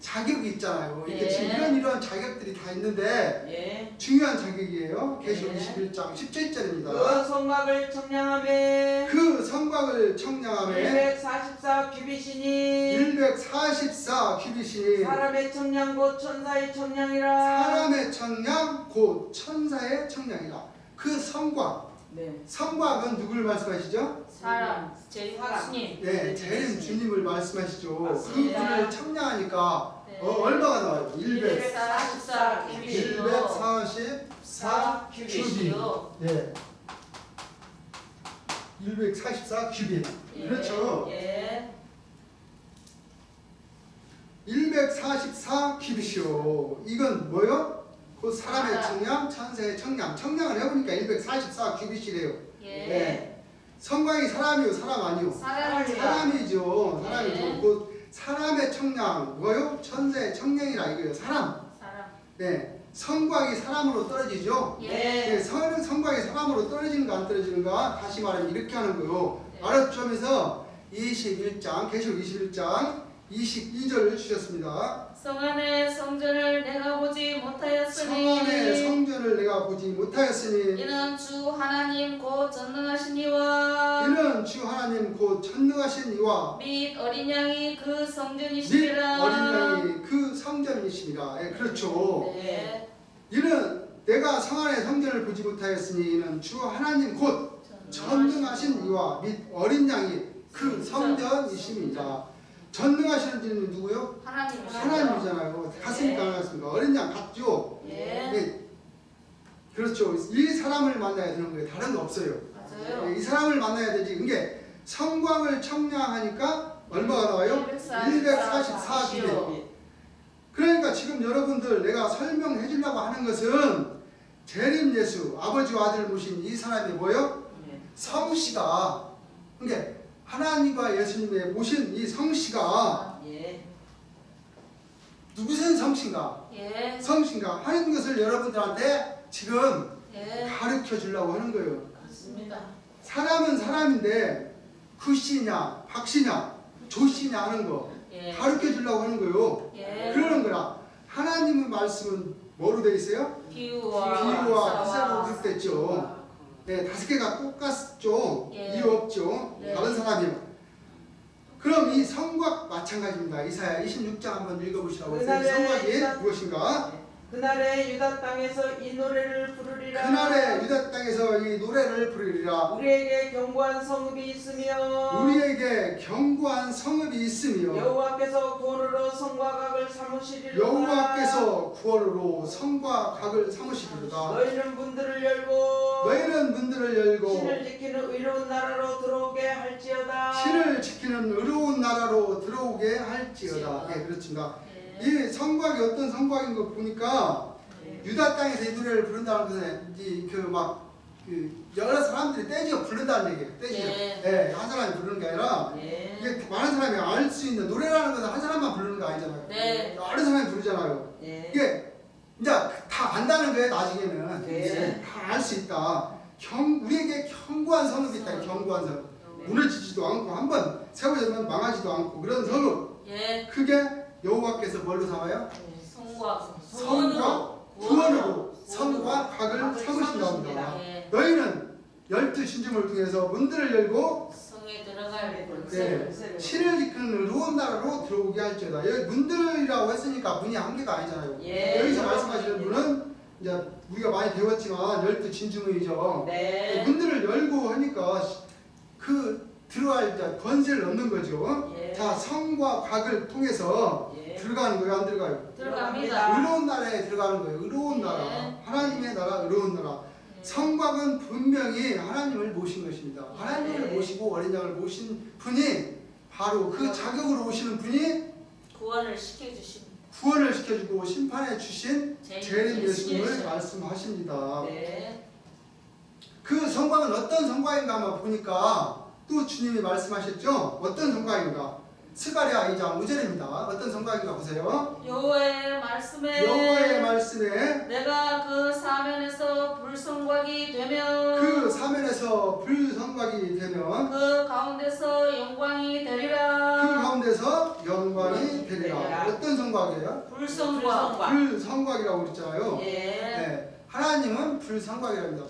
자격이 있잖아요. 이게 네. 지금 이런 자격들이 다 있는데 예. 중요한 자격이에요. 계시록 네. 21장 17절입니다. 그 성막을 청량함에 그 성곽을 청량함에 144 규빗이니 144 규빗이 사람의 청량 곧 천사의 청량이라. 사람의 청량 곧 천사의 청량이라. 그 성곽. 네. 성곽은 누구를 말씀하시죠? 사람 제주님. 네, 재림 주님을 말씀하시죠. 맞습니다. 그분을 청량하니까 네. 얼마가 나와요? 144 144 큐빅. 예. 144 큐빅. 그렇죠. 예. 144 큐빅이요. 이건 뭐요? 그 사람의 사람. 청량, 천사의 청량. 청량을 해보니까 144 큐빅이래요. 예. 네. 성곽이 사람이요, 사람 아니요? 사람입니다. 사람이죠. 사람이죠. 네. 그 사람의 청량, 뭐요? 천사의 청량이라 이거예요. 사람. 사람. 네. 성곽이 사람으로 떨어지죠. 예. 네. 성곽이 사람으로 떨어지는가 안 떨어지는가? 다시 말하면 이렇게 하는 거요. 네. 알았죠? 하면서 21장, 계시록 21장 22절을 주셨습니다. 성 안의 성전을 내가 보지 못하였으니 성 안의 성전을 내가 보지 못하였으니 이는 주 하나님 곧 전능하신 이와 이는 주 하나님 곧 전능하신 이와 및 어린 양이 그 및 성전이시니라. 어린 양이 그 성전이십니다. 예, 그렇죠. 네. 이는 내가 성 안의 성전을 보지 못하였으니 이는 주 하나님 곧 전능하신 이와 및 어린 양이 그 성전이십니다. 전능하시는 이는 누구요? 하나님. 하나님이잖아요. 같습니까? 안 같습니까? 어린 양 같죠? 예. 네. 그렇죠. 이 사람을 만나야 되는 거예요. 다른 거 없어요. 맞아요. 이 사람을 만나야 되지. 이게 성곽을 청량하니까 얼마가 나와요? 144 기대. 그러니까 지금 여러분들 내가 설명해 주려고 하는 것은 재림 예수 아버지와 아들 모신 이 사람이 뭐요? 성씨가 그러니까 하나님과 예수님의 모신 이 성씨가 예. 누구신 성씨인가? 예. 성씨인가 하는 것을 여러분들한테 지금 예. 가르쳐 주려고 하는 거예요. 맞습니다. 사람은 사람인데 구씨냐 박씨냐 조씨냐 하는 거 예. 가르쳐 주려고 하는 거예요. 예. 그러는 거라. 하나님의 말씀은 뭐로 되어 있어요? 비유와 비유와 사와. 기사로 됐죠. 네, 5개가 똑같죠. 예. 이유 없죠. 네. 다른 사람이요. 그럼 이 성곽 마찬가지입니다. 이사야 26장 한번 읽어보시라고 했어요. 이 그날에 성곽이 무엇인가? 그날에 유다 땅에서 이 노래를 부르리라. 그날에 유다 땅에서 이 노래를 부르리라. 우리에게 견고한 성읍이 있으며 우리에게 견고한 성읍이 있으며 여호와께서 구원으로 성과 각을 삼으시리로다. 여호와께서 구원으로 성과 각을 삼으시리로다. 너희는 문들을 열고 너희는 문들을 열고 신을 지키는 의로운 나라로 들어오게 할지어다. 신을 지키는 의로운 나라로 들어오게 할지어다. 예, 그렇습니다. 예. 이 성곽이 어떤 성곽인 거 보니까 예. 유다 땅에서 이 노래를 부른다는 것은 이제 그 여러 사람들이 떼지어 부른다는 얘기예요. 떼지어. 예. 예, 한 사람이 부르는 게 아니라 예. 이게 많은 사람이 알 수 있는 노래라는 것은 한 사람만 부르는 거 아니잖아요. 네. 여러 사람이 부르잖아요. 예. 이게 이제 다 안다는 거예요. 나중에는 네. 다 알 수 있다. 우리에게 견고한 성읍이 있다. 견고한 성읍. 네. 무너지지도 않고 한번 세워지면 망하지도 않고 그런 성읍. 예. 그게 여호와께서 뭘로 삼아요? 성과. 성과 구원으로 성과 각을 삼으신다 합니다. 예. 너희는 12신중을 통해서 문들을 열고 성에 들어갈 네, 신을 지키는 의로운 나라로 들어오게 할지어다. 여기 문들이라고 했으니까 문이 한 개가 아니잖아요. 예. 여기서 말씀하시는 분은 이제 우리가 많이 배웠지만 12진중의죠. 네. 문들을 열고 하니까 그 들어갈 이제 권세를 얻는 거죠. 예. 자, 성과 각을 통해서 예. 들어가는 거예요, 안 들어가요? 들어갑니다. 의로운 나라에 들어가는 거예요. 의로운 나라. 네. 하나님의 나라, 의로운 나라. 성곽은 분명히 하나님을 모신 것입니다. 하나님을 네. 모시고 어린 양을 모신 분이 바로 그 자격으로 오시는 분이 구원을 시켜주신 구원을 시켜주고 심판해 주신 재림 예수님을 예수. 말씀하십니다. 네. 그 성곽은 어떤 성곽인가 한번 보니까 또 주님이 말씀하셨죠. 어떤 성곽인가? 스가랴 2장 5절입니다. 어떤 성곽인가 보세요. 여호와의 말씀에 여호와의 말씀에 내가 그 사면에서 불성곽이 되면 그 사면에서 불성곽이 되면 그 가운데서 영광이 되리라. 그 가운데서 영광이 되리라. 어떤 성곽이에요? 불성곽. 불성곽이라고 그랬잖아요. 예. 네. 하나님은 불성곽이라고 합니다.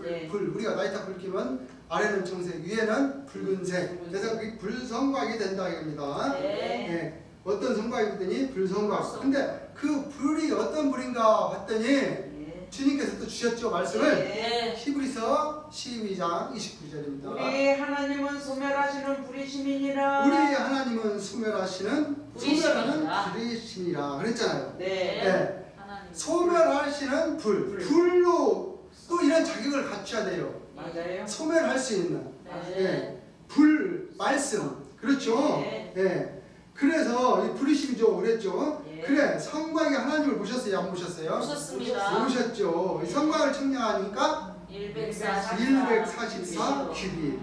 네. 불. 우리가 나이타 불 켜면 아래는 청색, 위에는 붉은색. 그래서 그게 불성곽이 된다 이겁니다. 네. 네. 어떤 성곽이더니 불성곽. 불성. 근데 그 불이 어떤 불인가 봤더니 예. 주님께서 또 주셨죠 말씀을. 네. 히브리서 12장 29절입니다. 우리 하나님은 소멸하시는 불이심이니라. 우리 하나님은 소멸하시는 불이심이라. 불이심이라 그랬잖아요. 네. 네. 하나님. 소멸하시는 불로 또 이런 자격을 갖춰야 돼요. 맞아요. 소멸할 수 있는 네. 불 말씀 그렇죠. 네. 네. 그래서 이 불이심이죠 그랬죠. 예. 그래 성곽에 하나님을 보셨어요 안 보셨어요? 보셨습니다. 보셨죠. 이 성곽을 청량하니까 144 규빗.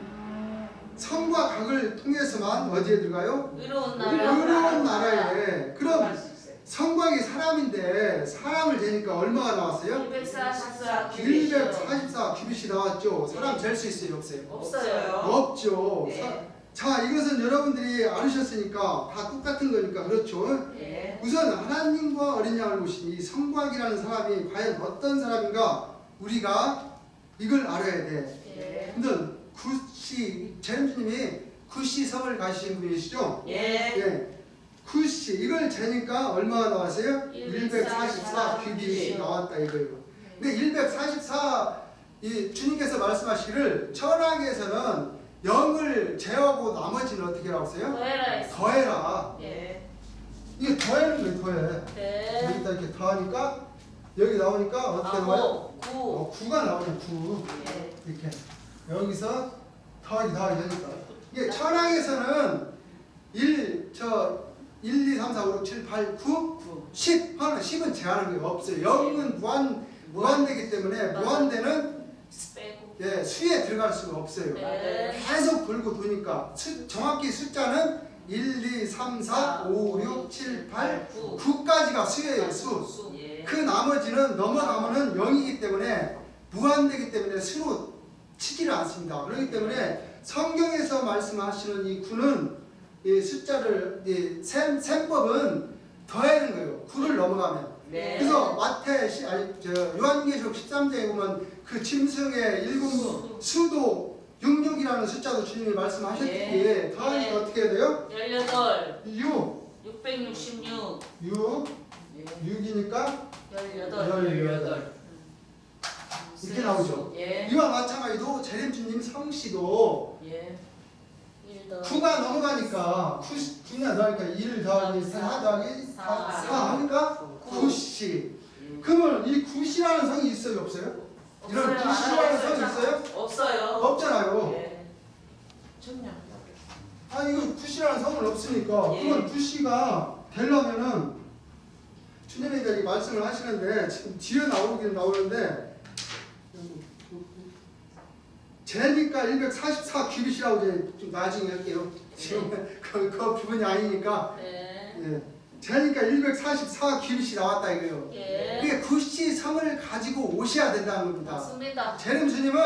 성과 각을 통해서만 어디에 들어가요? 의로운 의로운 나라. 나라에. 그럼 할수 있어요. 성곽이 사람인데 사람을 재니까 얼마가 나왔어요? 144 144 규빗이 나왔죠. 사람 잴 수 있어요 없어요? 없어요. 없죠. 네. 자 이것은 여러분들이 알으셨으니까 다 똑같은 거니까 그렇죠. 네. 우선 하나님과 어린 양을 보신 이 성곽이라는 사람이 과연 어떤 사람인가 우리가 이걸 알아야 돼. 예. 근데 구시 재림주님이 구시 성을 가신 분이시죠? 예. 예. 구시 이걸 재니까 얼마가 나왔어요? 144 규빗이 나왔다 이거예요. 근데 144 이 주님께서 말씀하시기를 천하에서는 0을 제하고 나머지는 어떻게 하라고 했어요? 더해라 했어. 더해라. 예. 이게 더하는 거예요, 더해. 네. 여기다 이렇게 더하니까 여기 나오니까 어떻게 나와요? 9. 9가 나오죠, 9. 예. 이렇게 여기서 더하기 하니까 이게 천항에서는 1, 2, 3, 4, 5, 6, 7, 8, 9, 10 하는 10은 제한한 게 없어요. 0은 무한되기 때문에 무한대는 빼고. 예, 수에 들어갈 수가 없어요. 네. 계속 돌고 도니까 정확히 숫자는 1, 2, 3, 4, 5, 6, 7, 8, 9. 9까지가 수예요, 수. 수. 예. 그 나머지는 넘어가면은 0이기 때문에 무한되기 때문에 수로 치지를 않습니다. 그렇기 때문에 성경에서 말씀하시는 이 9는 이 숫자를 이 셈법은 더하는 거예요. 9를 넘어가면. 네. 그래서 요한계시록 13장에 보면 그 짐승의 일곱 수도 66이라는 숫자도 주님이 말씀하셨기에 더하니까 네. 어떻게 해야 돼요? 18. 6, 666. 6이니까 18. 이렇게 나오죠. 예. 이와 마찬가지로 재림주님 성씨도 예. 9가 넘어가니까 9냐 더하니까 1을 더하기 4 더하기 4 하니까 9씨. 그러면 이 9씨라는 성이 있어요 없어요? 이런 9씨라는 성이 있어요? 없어요. 없잖아요. 예. 아니 이거 9씨라는 성은 없으니까 예. 그러면 9씨가 되려면은 주님이 이제 이 말씀을 하시는데 지금 뒤에 나오는데 재니까 144 규빗이라고 이제 좀 나중에 할게요. 지금 그 부분이 아니니까. 네. 예. 재니까 144 규빗이 나왔다 이거예요. 예. 이게 구씨 성을 가지고 오셔야 된다는 겁니다. 맞습니다. 재림 주님은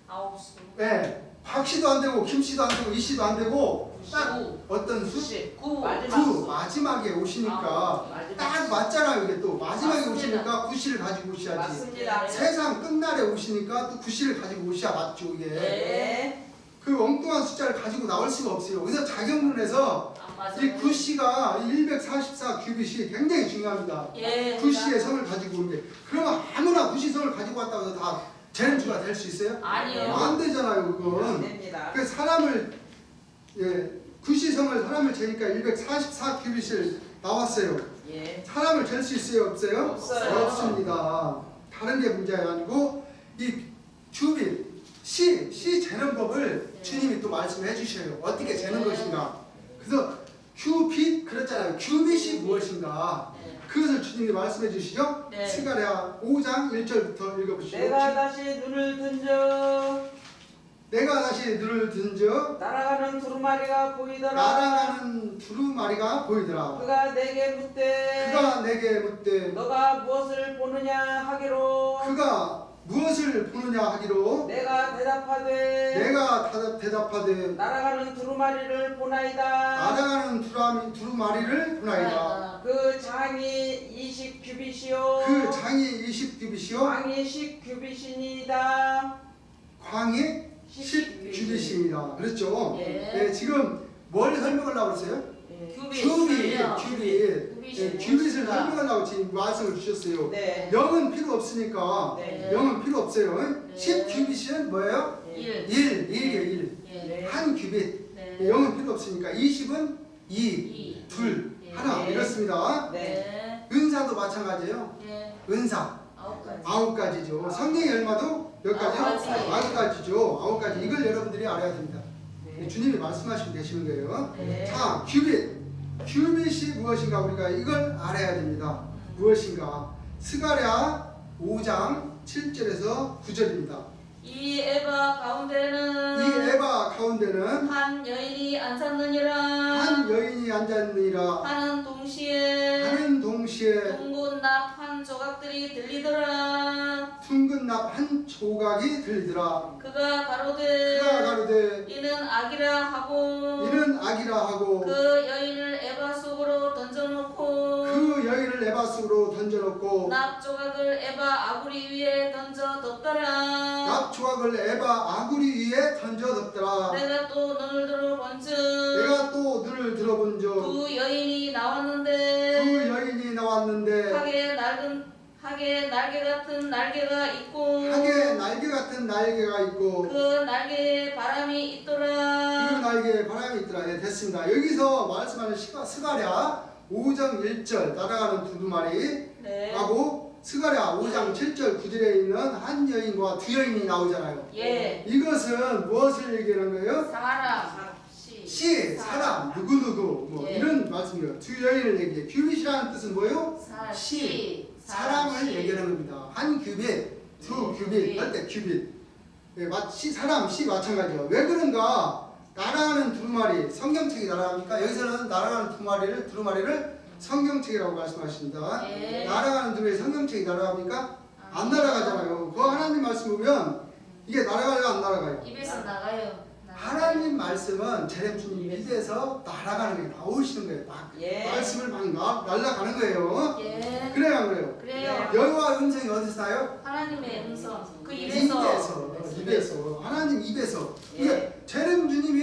9수. 예, 박씨도 안 되고 김씨도 안 되고 이씨도 안 되고 딱 구. 어떤 수? 9. 구 마지막에 오시니까 딱 맞잖아요. 이게 또 마지막에 맞습니다. 오시니까 구씨를 가지고 오셔야지. 맞습니다. 세상 끝날에 오시니까 또 구씨를 가지고 오셔야 맞죠 이게. 네. 그 엉뚱한 숫자를 가지고 나올 수가 없어요. 그래서 자격문에서 안 맞아요. 이 구씨가 144 규빗이 굉장히 중요합니다. 예. 구씨의 성을 가지고 온 게. 그러면 아무나 구씨 성을 가지고 왔다고 해서 다 재림주가 될 수 있어요? 아니요. 안 되잖아요 안 그건. 됩니다. 그 사람을 구시성을 사람을 재니까 144 규빗을 나왔어요. 예. 사람을 잴 수 있어요 없어요? 없어요. 없습니다. 다른 게 문제가 아니고 이 규빗 시 재는 법을 주님이 또 말씀해 주셔요. 어떻게 재는 것인가. 그래서 규빗 그랬잖아요. 규빗이 무엇인가. 네. 그것을 주님이 말씀해 주시죠. 네. 스가랴 5장 1절부터 읽어보시죠. 내가 다시 눈을 든저 날아가는 두루마리가 보이더라. 날아가는 두루마리가 보이더라. 그가 내게 묻되 그가 내게 묻되 너가 무엇을 보느냐 하기로 그가 무엇을 보느냐 하기로 내가 대답하되 내가 대답하되 날아가는 두루마리를 보나이다. 날아가는 두루마리를 보나이다. 그 장이 20규빗이요 그 장이 20규빗이요 광이 10규빗이니이다. 광이 10규빗입니다. 그렇죠? 예. 네, 지금 뭘 설명하려고 그랬어요? 예. 규빗. 규빗. 규빗을 설명하려고 지금 말씀을 주셨어요. 네. 0은 필요 없으니까 네. 0은 필요 없어요. 10규빗은 뭐예요? 1. 1이에요. 1. 네. 한 규빗. 네. 0은 필요 없으니까 20은 2, 2. 2, 예. 하나 네. 이렇습니다. 네. 은사도 마찬가지예요. 네. 은사 9가지. 9가지죠. 성령의 얼마도 몇 가지요? 9가지. 9가지죠. 9가지. 이걸 여러분들이 알아야 됩니다. 네. 주님이 말씀하시면 되시는 거예요. 네. 자, 규빗. 규빗이 무엇인가 우리가 이걸 알아야 됩니다. 무엇인가? 스가랴 5장 7절에서 9절입니다. 이 에바 가운데는 이 에바 가운데는 한 여인이 앉았느니라. 한 여인이 앉았느니라. 하는 동시에 하는 동시에 둥근 납 한 조각들이 들리더라. 둥근 납 한 조각이 들리더라. 그가 가로되 그가 가로되 이는 악이라 하고 이는 악이라 하고 그 여인을 에바 속으로 던져놓고 그 여인을 에바 속으로 던져놓고 납 조각을 에바 아구리 위에 던져 뒀더라. 납 조각을 에바 아구리 위에 던져 뒀더라. 내가 또 눈을 들어본즉 내가 또 눈을 들어본 적 두 여인이 나왔는데 두 여인이 나왔는데 하게 날개 같은 날개가 있고 하게 날개 같은 날개가 있고 그 날개에 바람이 그 있더라. 날개에 바람이 있더라. 네, 됐습니다. 여기서 말씀하는 스가랴 5장 1절 날아가는 두루마리 네. 하고 스가랴 5장 7절 9절에 있는 한 여인과 두 여인이 나오잖아요. 예. 이것은 무엇을 얘기하는 거예요? 사람 시, 사람, 누구누구 뭐 예. 이런 말씀이에요. 두 여인을 얘기해요. 규빗이라는 뜻은 뭐예요? 사람을 얘기하는 겁니다. 한 규빗, 두 규빗, 할 때 규빗. 예, 사람, 시 마찬가지예요. 왜 그런가? 날아가는 두루마리, 성경책이 날아갑니까? 여기서는 날아가는 두루마리를 성경책이라고 말씀하십니다. 예. 날아가는 두루마리 성경책이 날아갑니까? 안 날아가잖아요. 그 하나님 말씀 보면 이게 날아가요, 안 날아가요? 입에서 나가요. 하나님 말씀은 제렘 주님 입에서 날아가는 거예요. 나오시는 거예요. 막 예. 말씀을 막 날아가는 거예요. 예. 그래요, 안 그래요? 그래요. 여호와 음성이 어디서 나요? 하나님의 음성 그 입에서 입에서 하나님 입에서. 예. 그러니까 제렘 주님이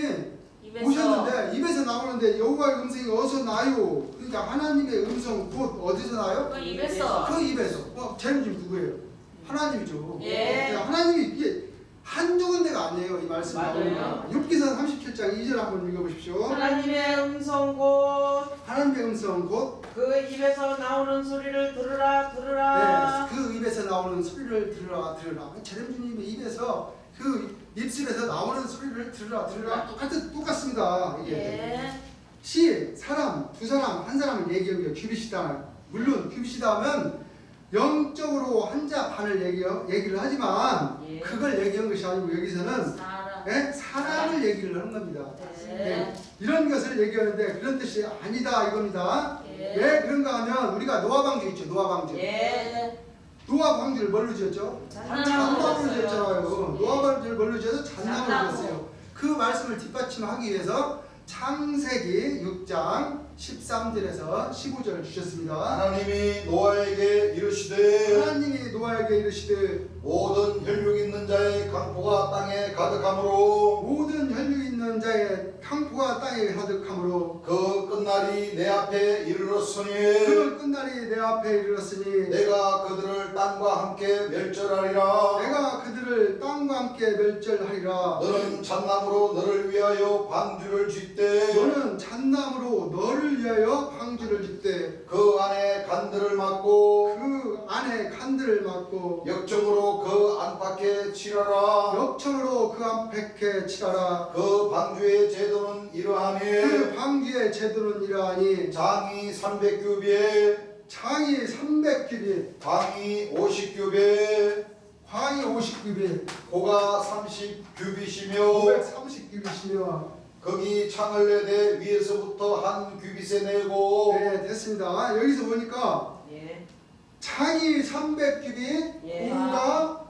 입에서 오셨는데 입에서 나오는데 여호와의 음성이 어디서 나요? 그러니까 하나님의 음성 곧 어디서 나요? 그 입에서 그 입에서. 제렘 주님 누구예요? 하나님이죠. 예. 그러니까 하나님이 이게 한두 군데가 아니에요. 이 말씀 맞아요. 나오는 욥기서 37장 2절 한번 읽어보십시오. 하나님의 음성 곧 하나님의 음성 곧 그 입에서 나오는 소리를 들으라 들으라. 네, 그 입에서 나오는 소리를 들으라. 제렘 주님의 입에서 그 입술에서 나오는 소리를 들으라. 똑같습니다. 이게 예. 시, 사람, 두 사람, 한 사람을 얘기하는 게 규빗이다. 물론 규빗이다 하면 영적으로 한자 반을 얘기를 하지만 예. 그걸 얘기한 것이 아니고 여기서는 사람 사람을 얘기를 하는 겁니다. 네. 이런 것을 얘기하는데 그런 뜻이 아니다 이겁니다. 예. 왜 그런가 하면 우리가 노아 방주 있죠. 노아 방주. 예. 노아 방주를 뭘로 지었죠? 잔나무로 지었잖아요. 노아 방주를 뭘로 지어서 잔나무로 잔나무. 지었어요. 그 말씀을 뒷받침하기 위해서 창세기 6장 13절에서 15절을 주셨습니다. 하나님이 노아에게 이르시되 하나님이 노아에게 이르시되 모든 혈육 있는 자의 강포가 땅에 가득하므로 모든 혈육 있는 자의 강포가 땅에 가득하므로 그 끝날이 내 앞에 이르렀으니 그 끝날이 내 앞에 이르렀으니 내가 그들을 땅과 함께 멸절하리라. 내가 그들을 땅과 함께 멸절하리라. 너는 잣나무로 너를 위하여 방주를 짓되 너는 잣나무로 너를 위하여 방주를 짓되 그 안에 간들을 막고 그 안에 간들을 막고 역정으로 그 안팎에 칠하라. 역청으로 그 안팎에 칠하라. 그 방주의 제도는 이러하니 그 방주의 제도는 이러하니 장이 300규비에 장이 300규빗 광이 50규비에 광이 50규빗 고가 30규빗이며 530규빗이며 거기 창을 내되 위에서부터 한 규빗에 내고 네 됐습니다. 여기서 보니까 예. 장이 300규빗 예. 고가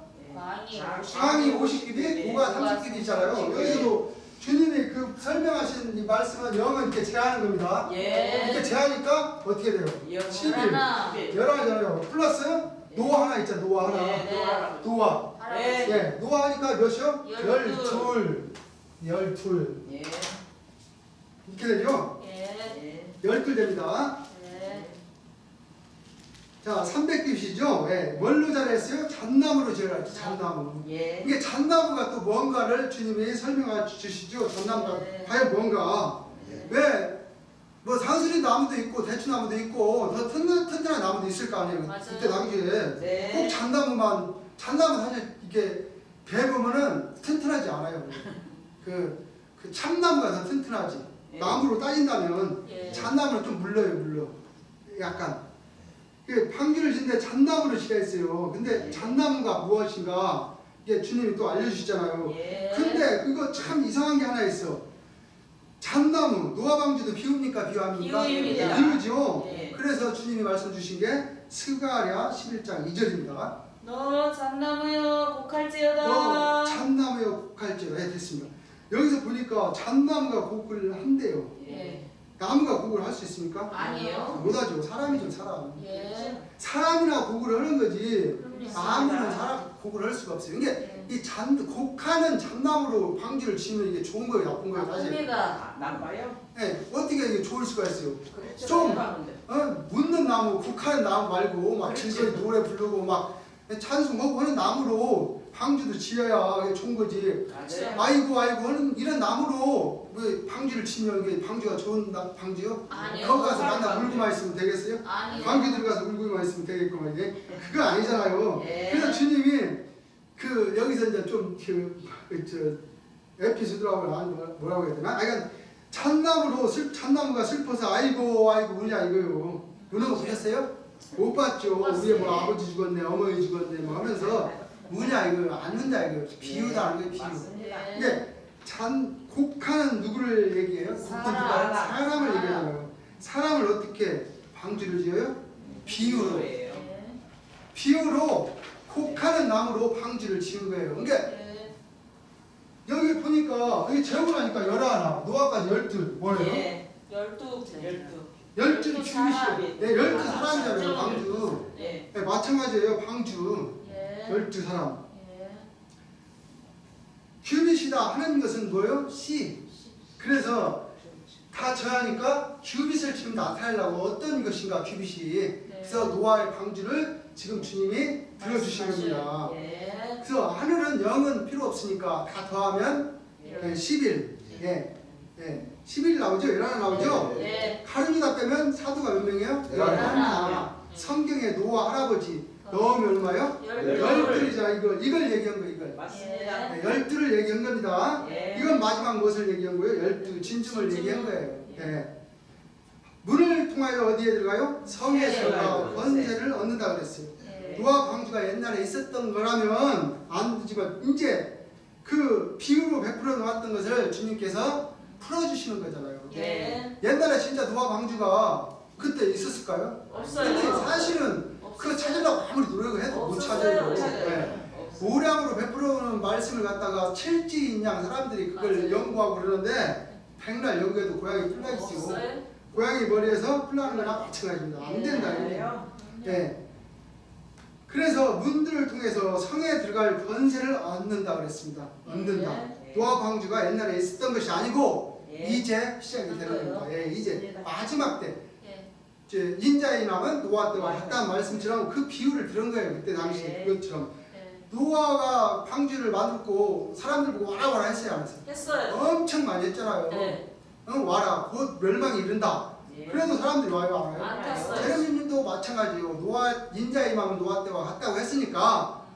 장이 50규빗 고가 30규빗이잖아요. 여기서도 주님이 그 설명하신 이 말씀은 영은 이렇게 제하는 겁니다. 예. 이렇게 제하니까 어떻게 돼요? 11 하나. 열하잖아요. 플러스 노아 하나 있잖아. 노아 하나. 네. 노아. 예. 예, 노아 하니까 몇이요? 12. 12. 예. 이렇게 되죠? 예. 예. 12 됩니다. 예. 자, 300빛이죠. 예. 뭘로 잘했어요? 잣나무로 지어야지. 잣나무. 예. 이게 잣나무가 또 뭔가를 주님이 설명해 주시죠. 잣나무가 네. 과연 뭔가. 예. 왜? 뭐 상수리 나무도 있고 대추나무도 있고 더 튼튼한 나무도 있을 거 아니에요. 맞아요. 그때 당시에 네. 꼭 잣나무 사실 이게 베보면은 튼튼하지 않아요. 그 참나무가 더 튼튼하지. 예. 나무로 따진다면 예. 잣나무는 좀 물러. 약간. 그 방주를 짓는데 잣나무를 지어했어요. 근데 잣나무가 무엇인가 이게 주님이 또 알려주시잖아요. 예. 근데 그거 참 이상한 게 하나 있어. 잣나무, 노아 방주도 비웁니까 비유합니까? 비유입니다. 비유죠. 예. 그래서 주님이 말씀 주신 게 스가랴 11장 2절입니다. 너 잣나무여 너 곡할지어다. 잣나무여 곡할지어다. 네, 됐습니다. 여기서 보니까 잣나무가 곡을 한대요. 예. 나무가 곡을 할 수 있습니까? 아니에요. 못하죠. 사람이죠, 사람. 예. 사람이나 곡을 하는 거지. 그럼요. 나무는 사람 곡을 할 수가 없어요. 이게 예. 이 곡하는 잣나무로 방지를 지으면 이게 좋은 거예요, 나쁜 거예요, 사실. 나쁩니다. 나빠요? 네, 어떻게 이게 좋을 수가 있어요? 그렇죠. 좀 하는데. 묻는 나무, 곡하는 나무 말고 막 그렇지. 질서히 노래 부르고 막 찬송하고 하는 나무로 방주도 지어야 이게 좋은 거지. 맞아요. 아이고 하는 이런 나무로 왜 방주를 치면 이게 방주가 좋은 방주요? 아니요. 거기 가서 맨날 울고만 있으면 되겠어요? 아니요. 방주 들어가서 울고만 있으면 되겠구만 이게. 그거 아니잖아요. 예. 그래서 주님이 그 여기서 이제 에피소드라고 뭐라고 해야 되나? 그러니까 잣나무가 슬퍼서 아이고 우냐 이거요. 우는 거 보셨어요? 못 봤죠. 우리의 뭐 아버지 죽었네, 어머니 죽었네 뭐 하면서 우냐 이거 안 운다 이거 비유다는 거예요. 비유. 맞습니다. 이게 곡하는 누구를 얘기해요? 사람을 얘기하잖아요. 사람을 어떻게 방주를 지어요? 비유로. 예요. 예. 비유로 곡하는 나무로 방주를 지은 거예요. 그러니까 예. 여기 보니까 여기 제목을 하니까 11, 노아까지 12 뭐예요? 예. 12. 12 12 큐빗이 사람. 네, 12사람이잖아요. 방주. 예. 네, 마찬가지예요. 방주 예. 12사람. 예. 큐빗이다 하는 것은 뭐예요? 씨. 그래서 다 져야하니까 큐빗을 지금 나타내려고 어떤 것인가 큐빗이. 그래서 노아의 방주를 지금 주님이 들어주신 겁니다. 예. 그래서 하늘은 0은 필요 없으니까 다 더하면 예. 11. 예. 11 나오죠? 11 나오죠? 예. 가름이다 빼면 사도가 몇 명이에요? 11 나와. 성경에 노아 할아버지 넣으면 얼마요? 12이자 이걸 얘기한 거예요. 이걸. 맞습니다. 네, 12를 얘기한 겁니다. 예. 이건 마지막 무엇을 얘기한 거예요? 12 진중을 얘기한 거예요. 예. 문을 통하여 어디에 들어가요? 성에 들어가 권세를 얻는다 그랬어요. 예. 노아 방주가 옛날에 있었던 거라면 안 되지만 이제 그 비유로 베풀어 놓았던 것을 주님께서 풀어주시는 거잖아요. 예. 옛날에 진짜 노아 방주가 그때 있었을까요? 없어요. 근데 사실은 그거 찾으려고 아무리 노력을 해도 못 없었어요. 찾아요. 네. 오량으로 베풀어오는 말씀을 갖다가 칠지인양 사람들이 그걸 맞아요. 연구하고 그러는데 백날 연구해도 고양이 풀나지고 없어요. 고양이 머리에서 풀나는 거랑 마찬가지입니다. 안 된다. 이게. 그래요? 네. 그래서 문들을 통해서 성에 들어갈 권세를 얻는다 그랬습니다. 얻는다. 예. 노아 방주가 옛날에 있었던 것이 아니고 예. 이제 시작이 되는 겁니다. 예, 이제 맞습니다. 마지막 때 예. 이제 인자의 남은 노아 때와 같다는 말씀처럼 그 비유를 들은 거예요. 그때 당시 예. 그것처럼 예. 노아가 방주를 만들고 사람들 보고 와라 했어요, 안 했어요? 했어요. 엄청 많이 했잖아요. 네. 와라 곧 멸망이 이른다. 예. 그래도 사람들이 와요, 안 와요? 안 탔어요. 제레미님도 마찬가지예요. 노아 인자의 마음은 노아 때와 같다고 했으니까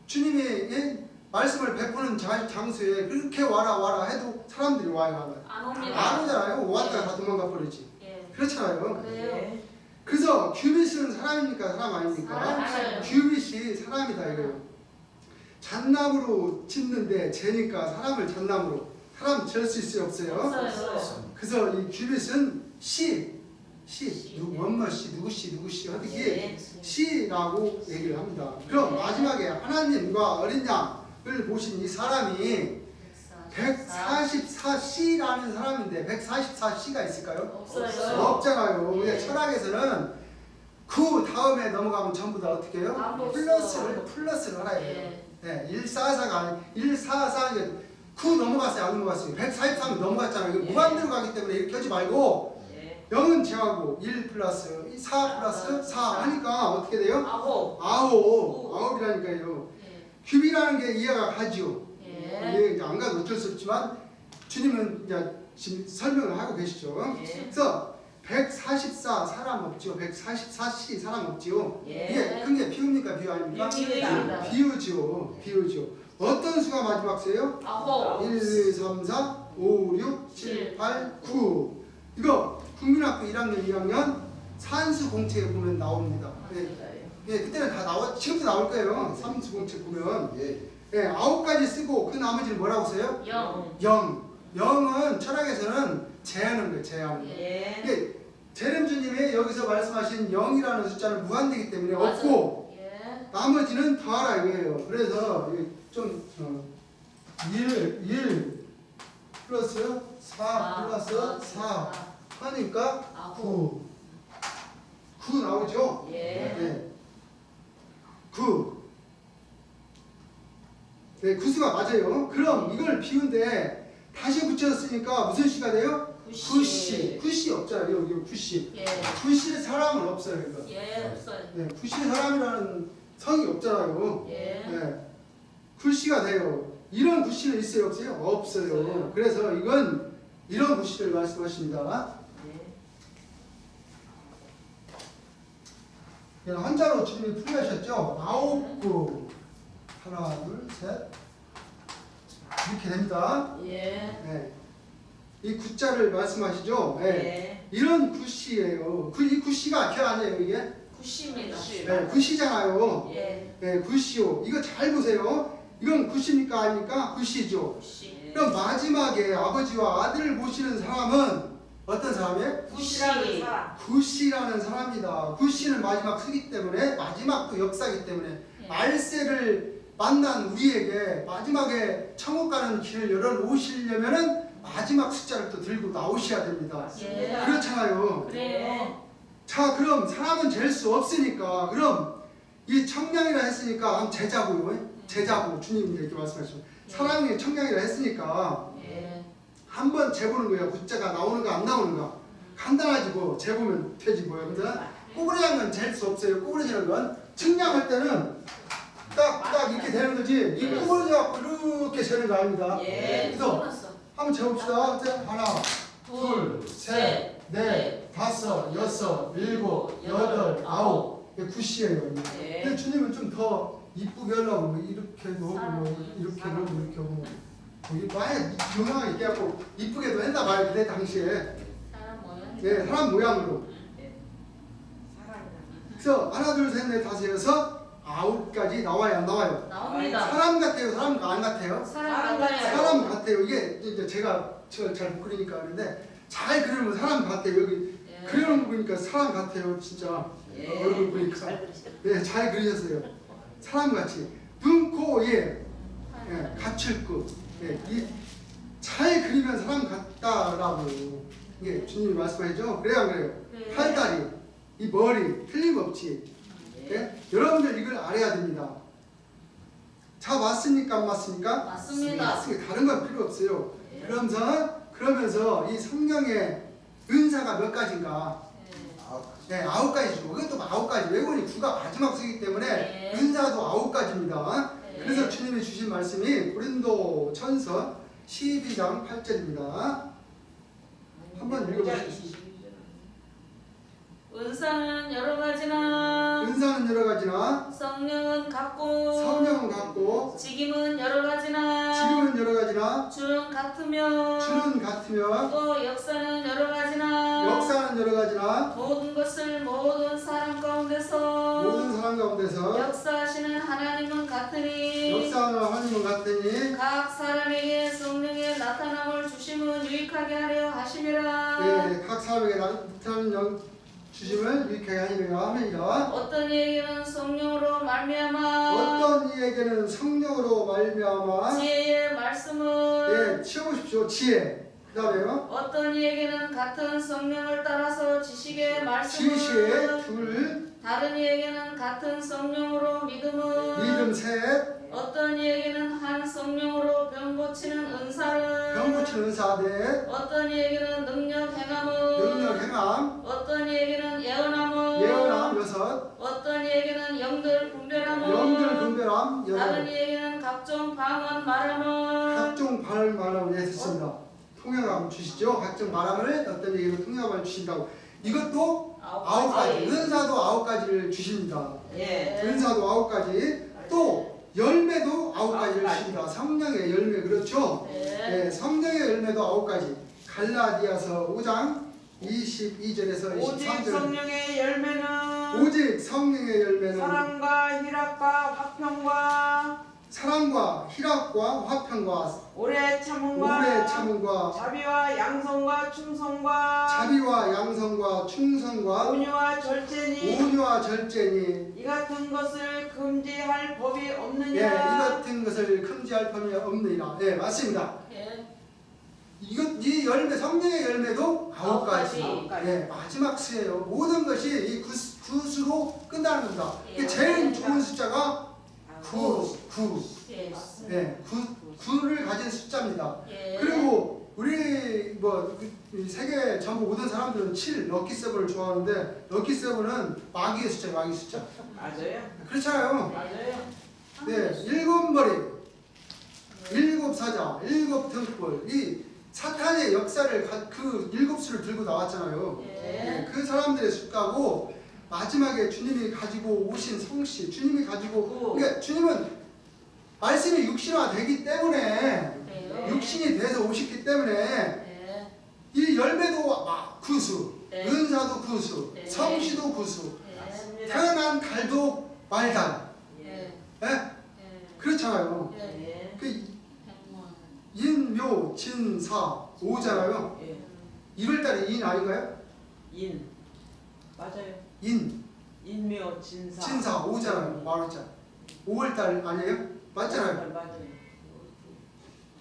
주님이 말씀을 베푸는 장소에 그렇게 와라 해도 사람들이 와요, 안 와요? 안 옵니다. 안 오잖아요. 왔다가 다 도망가 버리지. 예. 그렇잖아요. 그래요. 예. 그래서 큐빗은 사람입니까, 사람 아닙니까? 사람이에요. 큐빗이 사람이다 이거예요. 잣나무로 짓는데 재니까 사람을 잣나무로 사람 잴 수 있어요, 없어요? 없어요. 그래서 이 큐빗은 씨 누구 원머 씨 누구 씨 어떻게 예. 씨라고 얘기를 합니다. 그럼 마지막에 하나님과 어린 양을 보신 이 사람이 144C라는 사람인데 144C가 있을까요? 없어요. 없잖아요. 근데 예. 철학에서는 그 다음에 넘어가면 전부 다 어떻게 해요? 아무 플러스를 하라 해요. 예. 네, 144가 아니 144 이게 9 넘어갔어요, 안 넘어갔어요? 143이 넘어갔잖아요. 이거 예. 무한대로 가기 때문에 이렇게 하지 말고 예. 0은 제하고 1 플러스 4 플러스 4 하니까 어떻게 돼요? 아홉. 아홉이라니까요. 예. 큐비라는 게 이해가 가죠. 예. 이제 안 가도 어쩔 수 없지만 주님은 이제 지금 설명을 하고 계시죠. 예. 그래서 144 사람 없죠. 144시 사람 없죠. 예. 이게 큰 게 비유입니까? 비유 아닙니까? 비유입니다. 비유죠. 어떤 수가 마지막 수예요? 아홉. 1, 2, 3, 4, 5, 6, 7, 8, 9. 이거 국민학교 1학년, 2학년 산수 공책에 보면 나옵니다. 예, 그때는 다 지금도 나올 거예요. 산수 공책 보면. 예, 9가지 쓰고 그 나머지는 뭐라고 써요? 0. 0은 철학에서는 제하는 거예요. 제하는 거. 예. 이게 제렘주님이 여기서 말씀하신 0이라는 숫자는 무한대이기 때문에 맞아요. 없고 예. 나머지는 더하라 이거예요. 그래서 좀 1 플러스 4 플러스 4 하니까 9 나오죠? 예. 네. 9 네, 구수가 맞아요. 그럼 이걸 비운데 다시 붙였으니까 무슨 시가 돼요? 구시 없잖아요. 여기 구시. 예. 구시의 사람은 없어요. 이거. 예. 없어요. 네, 구시의 사람이라는 성이 없잖아요. 예. 네, 구시가 돼요. 이런 구시는 있어요? 없어요? 없어요. 없어요. 그래서 이건 이런 구시를 말씀하십니다. 그냥 한자로 주님이 풀이하셨죠? 9구 하나 둘 셋 이렇게 됩니다. 예. 네. 이 구자를 말씀하시죠? 네. 예. 이런 구시예요. 이 구시가 개 아니에요 이게? 구십니다. 네, 구시잖아요. 예. 네, 구시요. 이거 잘 보세요. 이건 구시입니까 아닙니까? 구시죠. 구시. 그럼 마지막에 아버지와 아들을 모시는 사람은 어떤 사람이에요? 구시라는 사람. 구시라는 사람이다. 구시는 마지막 쓰기 때문에 마지막도 역사이기 때문에 예. 말세를 만난 우리에게 마지막에 천국 가는 길을 열어놓으시려면은 마지막 숫자를 또 들고 나오셔야 됩니다. 예. 그렇잖아요. 그래요. 자, 그럼 사람은 잴 수 없으니까 그럼 이 청량이라 했으니까 제자고요. 제자고 주님이 이렇게 말씀하시죠. 사람이 청량이라 했으니까 예. 한번 재보는 거예요. 숫자가 나오는가 안 나오는가. 간단하지 뭐 재보면 되지 뭐. 여러분들 꼬부라진 건 잴 수 없어요. 꼬부라지는 건 측량할 때는 딱 이렇게 되는 거지. 이 꼬부라져 갖고 이렇게 재는 거 아닙니다. 예. 그래서 끝났어. 한번 재봅시다. 하나, 둘, 셋, 넷, 다섯, 여섯, 일곱, 여덟, 아홉. 이게 구시예요. 예. 근데 주님은 좀 더 이쁘게 하려고 뭐 이렇게 놓고 뭐 이렇게 놓고 이렇게 하고 이게 많이 조명이 있게 하고 이쁘게도 했나 봐요. 그때 당시에. 사람 모양. 예, 사람 모양으로. 그래서 하나, 둘, 셋, 넷, 다섯, 여섯, 9까지 나와요, 안 나와요? 나옵니다. 사람 같아요, 사람 안 같아요? 사람 같아요. 사람 같아요. 이게 이제 제가 잘 못 그리니까 그런데 잘 그리면 사람 같아요. 여기 예. 그려놓은 거 보니까 사람 같아요, 진짜. 예. 얼굴 보니까. 네, 잘 그리셨어요. 사람 같이. 눈, 코, 예, 갖출 것. 예, 잘 그리면 사람 같다라고 이게 주님이 말씀하시죠. 그래야 그래요. 네. 팔다리, 이 머리 틀림없이. 예? 여러분들 이걸 알아야 됩니다. 자, 맞습니까? 안 맞습니까? 맞습니다. 맞습니다. 다른 건 필요 없어요. 예. 그러면서 이 성령의 은사가 몇 가지인가? 네, 9가지죠. 이것도 9가지. 외국인이 9가 마지막 수이기 때문에 네. 은사도 9가지입니다. 네. 그래서 주님이 주신 말씀이 고린도 전서 12장 8절입니다. 한번 읽어보시겠습니다. 은사는 여러 가지나 은사는 여러 가지나 성령은 같고 성령은 같고 직임은 여러 가지나 지금은 여러 가지나 주는 같으며 주는 같으며 또 역사는 여러 가지나 역사는 여러 가지나 모든 것을 모든 사람 가운데서 모든 사람 가운데서 역사하시는 하나님은 같으니 역사하는 하나님은 같으니 각 사람에게 성령의 나타남을 주심은 유익하게 하려 하심이라. 예, 각 사람에게 나타나는 주심을 유익하게 하리라 하면이라. 어떤 이에게는 성령으로 말미암아 어떤 이에게는 성령으로 말미암아 지혜의 말씀을 예, 치워보십시오. 지혜. 그 다음에요. 어떤 이에게는 같은 성령을 따라서 지식의 말씀을 지혜의 둘, 다른 이에게는 같은 성령으로 믿음을 믿음 셋, 어떤 이에게는 한 성령으로 병 고치는 은사를 병 같은 은사, 네. 어떤 이에게는 능력 행함은 능력 행함, 어떤 이에게는 예언함은 예언함, 여섯. 어떤 이에게는 영들 분별함은 영들 분별함, 다른 여덟. 이에게는 각종 방언 말함은 각종 바람을 했습니다. 통역함 주시죠. 각종 바람을 어떤 얘기는 통역함을 주신다고. 이것도 아홉 가지. 은사도 아홉 가지를 주십니다. 예. 은사도 아홉 가지. 또 열매도 아홉 가지를 주십니다. 성령의 열매 그렇죠? 네, 성령의 열매도 아홉 가지. 갈라디아서 5장 22절에서 오직 23절. 성령의 열매는 오직 성령의 열매는 사랑과 희락과 화평과 사랑과 희락과 화평과 오래 참음과 오래 참음과 자비와 양성과 충성과 자비와 양성과 충성과 온유와 절제니 온유와 절제니 이 같은 것을 금지할 법이 예, 이 없느니라. 같은 것을 금지할 법이 없느니라. 예, 맞습니다. 예. 이 열매, 성령의 열매도 아홉 아홉 가지. 가지. 예, 마지막 수예요. 모든 것이 이 구수로 끝나는 겁니다. 예. 제일 좋은 숫자가 9. 예. 예, 9를 가진 숫자입니다. 예. 그리고 우리 이 세계 전부 모든 사람들은 7 럭키 세븐을 좋아하는데 럭키 세븐은 마귀의 숫자예요. 마귀 숫자. 맞아요. 그렇잖아요. 맞아요. 네, 일곱 머리, 일곱 사자, 일곱 등불. 이 사탄의 역사를 그 일곱 수를 들고 나왔잖아요. 예. 네, 그 사람들의 숫자고 마지막에 주님이 가지고 오신 성씨, 주님이 가지고 그러니까 주님은 말씀이 육신화 되기 때문에 그래요. 육신이 돼서 오셨기 때문에 예. 이 열매도 구수, 네. 은사도 구수, 네. 성씨도 구수, 예. 맞습니다. 태어난 달도 말단. 예. 예? 예. 그렇잖아요. 예. 그 행운. 인묘 진사 오잖아요. 예. 1월달에 인 아닌가요? 인 맞아요. 인 인묘 진사. 진사 오잖아요. 말했잖아. 5월달 아니에요? 맞잖아요. 맞아요.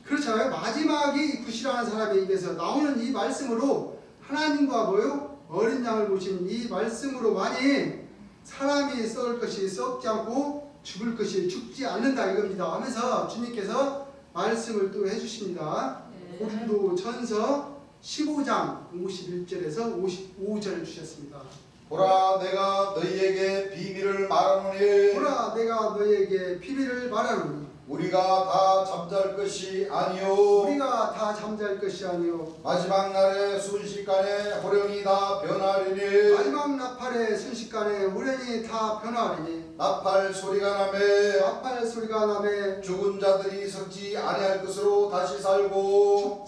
그렇잖아요. 마지막이 구시라는 사람의 입에서 나오는 이 말씀으로 하나님과 뭐요? 어린 양을 보신 이 말씀으로만이 사람이 썩을 것이 썩지 않고 죽을 것이 죽지 않는다 이겁니다. 하면서 주님께서 말씀을 또 해주십니다. 예. 고린도 전서 15장 51절에서 55절을 주셨습니다. 보라 내가 너희에게 비밀을 말하노니 보라 내가 너희에게 비밀을 말하노니 우리가 다 잠잘 것이 아니요 우리가 다 잠잘 것이 아니요 마지막 날에 순식간에 호련히 다 변하리니 마지막 나팔의 순식간에 호련히 다 변화하리니 나팔 소리가 나매 나팔 소리가 나매 죽은 자들이 썩지 아니할 것으로 다시 살고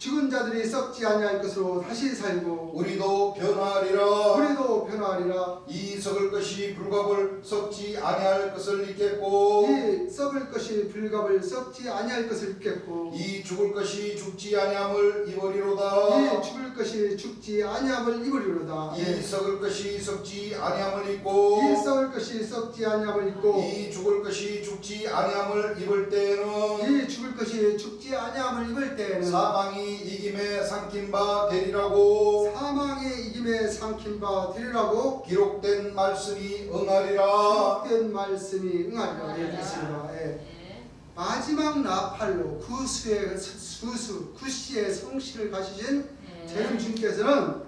죽은 자들이 썩지 아니할 것으로 다시 살고 우리도 변하리라 우리도 변화하리라. 이 썩을 것이 불갑을 썩지 아니할 것을 잊겠고 이 썩을 것이 불갑을 썩지 아니할 것을 잊겠고 이 죽을 것이 죽지 아니함을 입으리로다 이 죽을 것이 죽지 아니함을 입으리로다. 이 썩을 것이 썩지 아니함을 입고 이 썩을 것이 썩지 아니함을 입고 이 죽을 것이 죽지 아니함을 입을 때에는 이 죽을 것이 죽지 아니함을 입을 때에는 사망이 이김에 삼킨 바 되리라고 사망의 이김에 삼킨 바 되리라고 기록된 말씀이 응하리라. 기록된 말씀이 응하리라 되어 있습니다. 예. 예. 마지막 나팔로 구수의 수수 구시의 성씨를 가지신 재림 주님께서는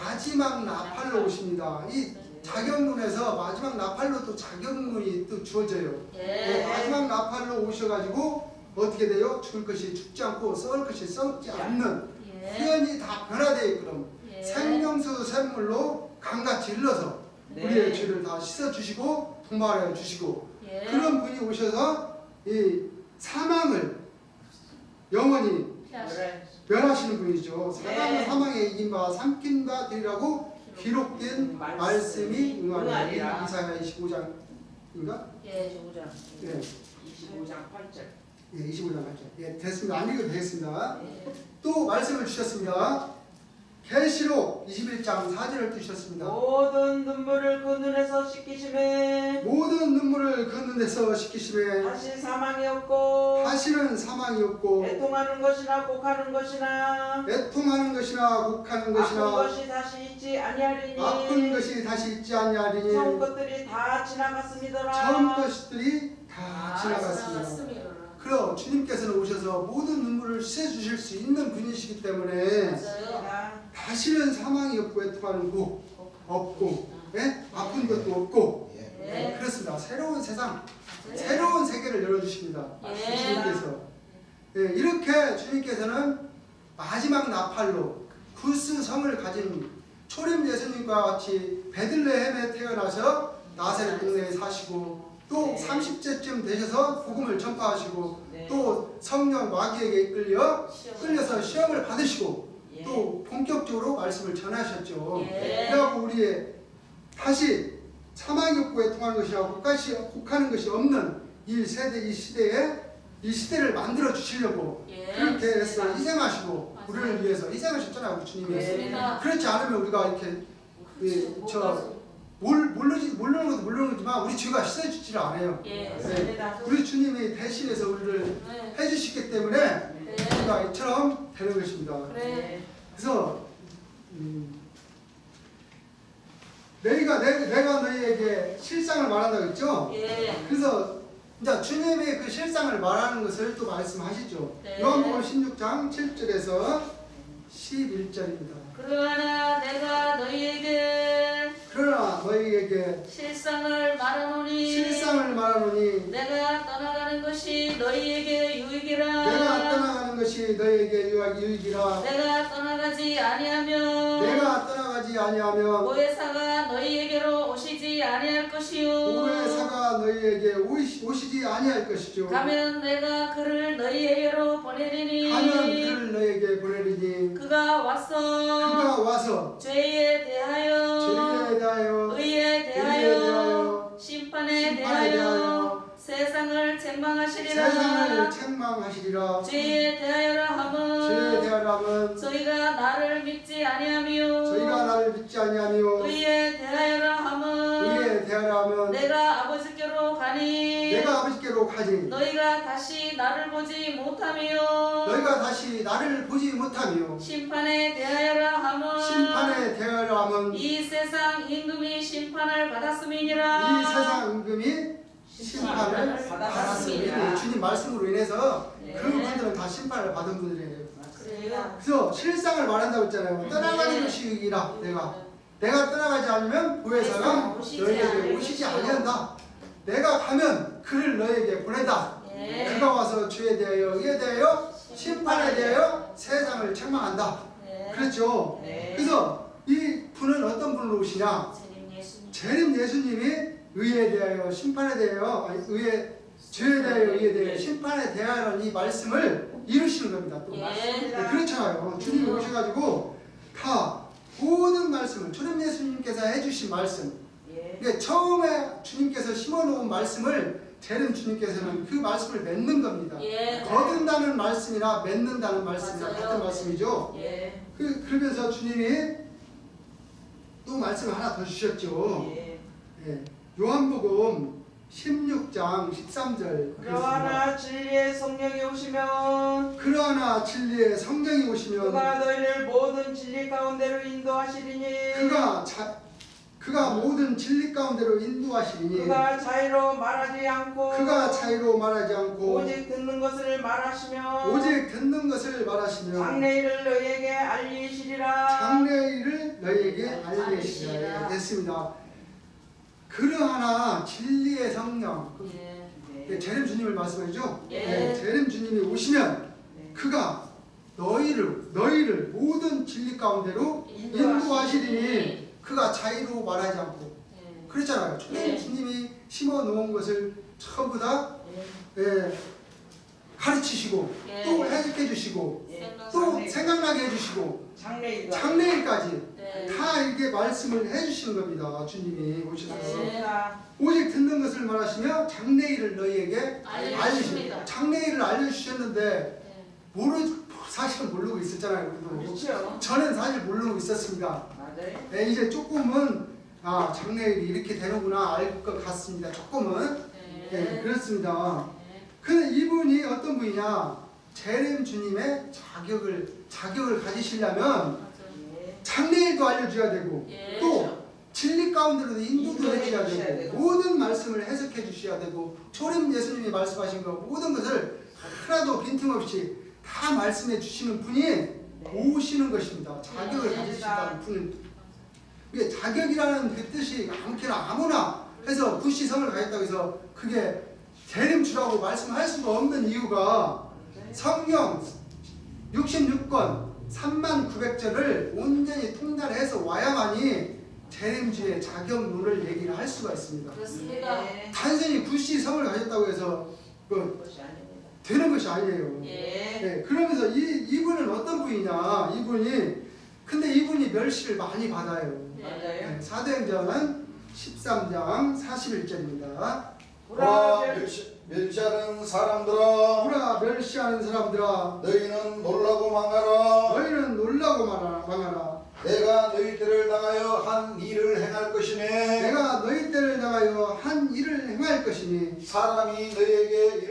마지막 나팔로 오십니다. 이 자격문에서 마지막 나팔로 또 자격문이 또 주어져요. 예. 마지막 나팔로 오셔가지고 어떻게 돼요? 죽을 것이 죽지 않고 썩을 것이 썩지 않는 예. 후연이 다 변화되어 있거든. 예. 생명수 샘물로 강같이 흘러서 네. 우리의 죄를 다 씻어주시고 도말해 주시고 예. 그런 분이 오셔서 이 사망을 영원히 그래. 멸하시는 분이죠. 사망은 네. 사망에 이긴 바 삼킨 바 되리라고 기록된 말씀이 응하리라. 이사야 25장인가? 예. 조장. 예. 25장 8절. 예, 25장 맞죠. 예, 됐습니다. 안 읽어도 되겠습니다. 예. 또 말씀을 주셨습니다. 계시록 21장 4절을 주셨습니다. 모든 눈물을 그 눈에서 씻기심에 모든 눈물을 그 눈에서 씻기심에 다시 사망이 없고 다시는 사망이 없고 애통하는 것이나 곡하는 것이나 애통하는 것이나 곡하는 아픈 것이나 것이 다시 있지 아니하리니 아픈 것이 다시 있지 아니하리니 처음 것들이 다 지나갔음이더라. 처음 것들이 다 지나갔습니다. 그럼 주님께서는 오셔서 모든 눈물을 씻어주실 수 있는 분이시기 때문에 다시는 사망이 없고 애통하는 거 없고 예? 아픈 것도 없고 예. 그렇습니다. 새로운 세상 새로운 세계를 열어주십니다. 예. 주님께서 예, 이렇게 주님께서는 마지막 나팔로 구스 성을 가진 초림 예수님과 같이 베들레헴에 태어나서 나사렛 동네에 사시고 또 30세쯤 되셔서 복음을 전파하시고 또 성령 마귀에게 끌려서 시험을 받으시고 또 본격적으로 말씀을 전하셨죠. 그래갖고 우리의 다시 사망이 없고 애통하는 것이라고 곡하는 것이 없는 이 세대 이 시대를 만들어 주시려고 그렇게 해서 희생하시고 우리를 위해서 희생하셨잖아요, 우리 주님이. 그렇지 않으면 우리가 이렇게 모르는 것도 모르는 거지만 우리 죄가 씻어주지를 않아요. 우리 주님이 대신해서 우리를 해주시기 때문에 우리가 이처럼 되는 것입니다. 그래서 내가 너희에게 실상을 말한다고 했죠? 그래서 이제 주님의 그 실상을 말하는 것을 또 말씀하시죠. 요한복음 16장 7절에서 11절입니다. 그러나 너희에게 실상을 말하노니 내가 떠나가는 것이 너희에게 유익이라. 내가 떠나가지 아니하면 보혜사가 너희에게로 오시지 아니할 것이요. 가면 내가 그를 너희에게로 보내리니 그가 와서 죄에 대하여 의에 대하여 심판에 대하여 세상을 책망하시리라. 죄에 대하여라 함은 저희가 나를 믿지 아니하며 의에 대하여라 함은 내가 아버지께로 가니 너희가 다시 나를 보지 못하며 심판에 대하여라 함은 이 세상 임금이 심판을 받았음이니라. 심판을 받았습니다. 주님 말씀으로 인해서 그분들은 다 심판을 받은 분들이에요. 그래서 실상을 말한다고 했잖아요. 떠나가는 것이 유익이라. 내가 떠나가지 않으면 보혜사가 너희에게 오시지 아니한다. 내가 가면 그를 너희에게 보낸다. 그가 와서 죄에 대하여 의에 대하여 심판에 대하여 세상을 책망한다. 그렇죠. 그래서 이 분은 어떤 분으로 오시냐? 재림 예수님이 의에 대하여 심판에 대하여 죄에 대하여 의에 대하여 심판에 대하여는 이 말씀을 이루시는 겁니다. 또 그렇잖아요. 주님이 오셔가지고 다 모든 말씀을 초림 예수님께서 해주신 말씀 처음에 주님께서 심어놓은 말씀을 재림 주님께서는 그 말씀을 맺는 겁니다. 거둔다는 말씀이나 맺는다는 말씀이나 같은 말씀이죠. 그러면서 주님이 또 말씀을 하나 더 주셨죠. 요한복음 16장 13절. 그러나 진리의 성령이 오시면 그가 너희를 모든 진리 가운데로 인도하시리니 그가 모든 진리 가운데로 인도하시리니 그가 자의로 말하지 않고 오직 듣는 것을 말하시며 장래일을 너희에게 알리시리라. 됐습니다. 그러하나 진리의 성령 재림 주님을 말씀하죠. 재림 주님이 오시면 그가 너희를 모든 진리 가운데로 인도하시리니 그가 자의로 말하지 않고 그랬잖아요. 주님이 심어 놓은 것을 전부 다 가르치시고 또 해석해 주시고 또 생각나게 해주시고 장래일까지 다 이렇게 말씀을 해주시는 겁니다. 주님이 오셔서 오직 듣는 것을 말하시며 장래일을 너희에게 알려주십니다. 장래일을 알려주셨는데 사실은 모르고 있었잖아요. 그렇죠. 저는 사실 모르고 있었습니다. 이제 조금은 장래일이 이렇게 되는구나 알 것 같습니다. 조금은 그렇습니다. 근데 이분이 어떤 분이냐? 재림 주님의 자격을 가지시려면 장래일도 알려줘야 되고 또 진리 가운데로도 인도도 해줘야 되고 모든 말씀을 해석해 주셔야 되고 초림 예수님이 말씀하신 거 모든 것을 하나도 빈틈없이 다 말씀해 주시는 분이 오시는 것입니다. 자격을 가지신다는 분은. 이게 자격이라는 그 뜻이 아무나 해서 구시성을 가졌다고 해서 그게 재림주라고 말씀할 수가 없는 이유가 성령 66권 3900절을 온전히 통달해서 와야만이 재림주의 자격론을 얘기를 할 수가 있습니다. 그렇습니다. 단순히 구시성을 가졌다고 해서 되는 것이 아니에요. 네, 그러면서 이분은 어떤 분이냐? 근데 이분이 멸시를 많이 받아요. 네, 사도행전은 13장 41절입니다. 보라 멸시하는 사람들아 보라 멸시하는 사람들아 너희는 놀라고 망하라. 너희는 놀라고 망하라. 내가 너희들을 당하여 한 일을 행할 것이니 내가 너희들을 향하여 한 일을 행할 것이니 사람이 너희에게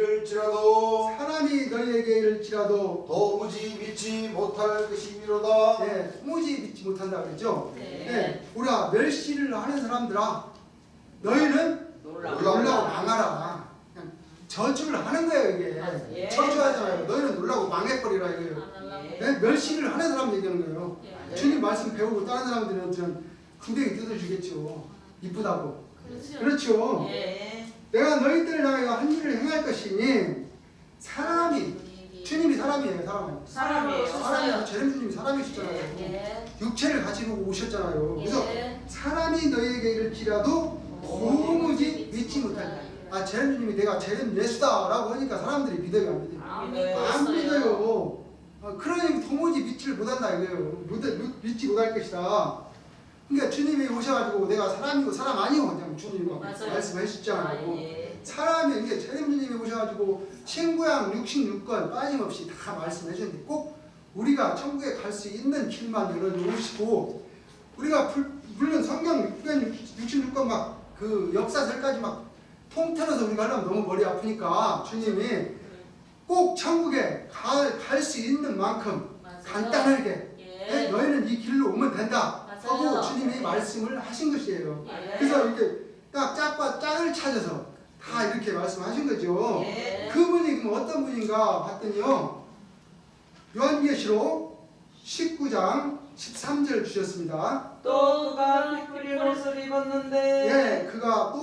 이를지라도 도무지 믿지 못할 것이미로다. 네, 도무지 믿지 못한다 그랬죠. 네. 네, 보라 멸시를 하는 사람들아 너희는 놀라고 망하라. 그냥 저주를 하는 거예요 이게. 저주하잖아요. 너희는 놀라고 망해버리라 이거예요. 네, 멸시를 하는 사람 얘기하는 거예요. 주님 말씀 배우고 다른 사람들은 궁뎅이 뜯어주겠죠. 이쁘다고. 그렇죠. 내가 너희들을 향하여 한 일을 행할 것이니 주님이 사람이에요. 사람이에요. 재림 주님이 사람이시잖아요. 육체를 가지고 오셨잖아요. 그래서 사람이 너희에게 이를지라도 도무지 믿지 못한다. 재림 주님이 내가 재림 예수다라고 하니까 사람들이 믿어요, 안 믿어요? 안 믿어요. 그러니 도무지 믿지를 못한다 이거예요. 믿지 못할 것이다. 그러니까 주님이 오셔가지고 내가 사람이고 사람 아니고 그냥 주님이 말씀해 주셨잖아요. 사람이 이게 재림 주님이 오셔가지고 신구약 66권 빠짐없이 다 말씀해 주는데 꼭 우리가 천국에 갈 수 있는 길만 열어주시고 우리가 물론 성경 66권 막 그 역사설까지 막 통틀어서 우리가 하려면 너무 머리 아프니까 주님이 꼭 천국에 갈 수 있는 만큼 간단하게 너희는 이 길로 오면 된다 하고 주님이 말씀을 하신 것이에요. 그래서 이렇게 딱 짝과 짝을 찾아서 다 이렇게 말씀하신 거죠. 그분이 그럼 어떤 분인가 봤더니요. 요한계시록 19장 13절 주셨습니다. 또 그가 피 뿌린 옷을 입었는데 그가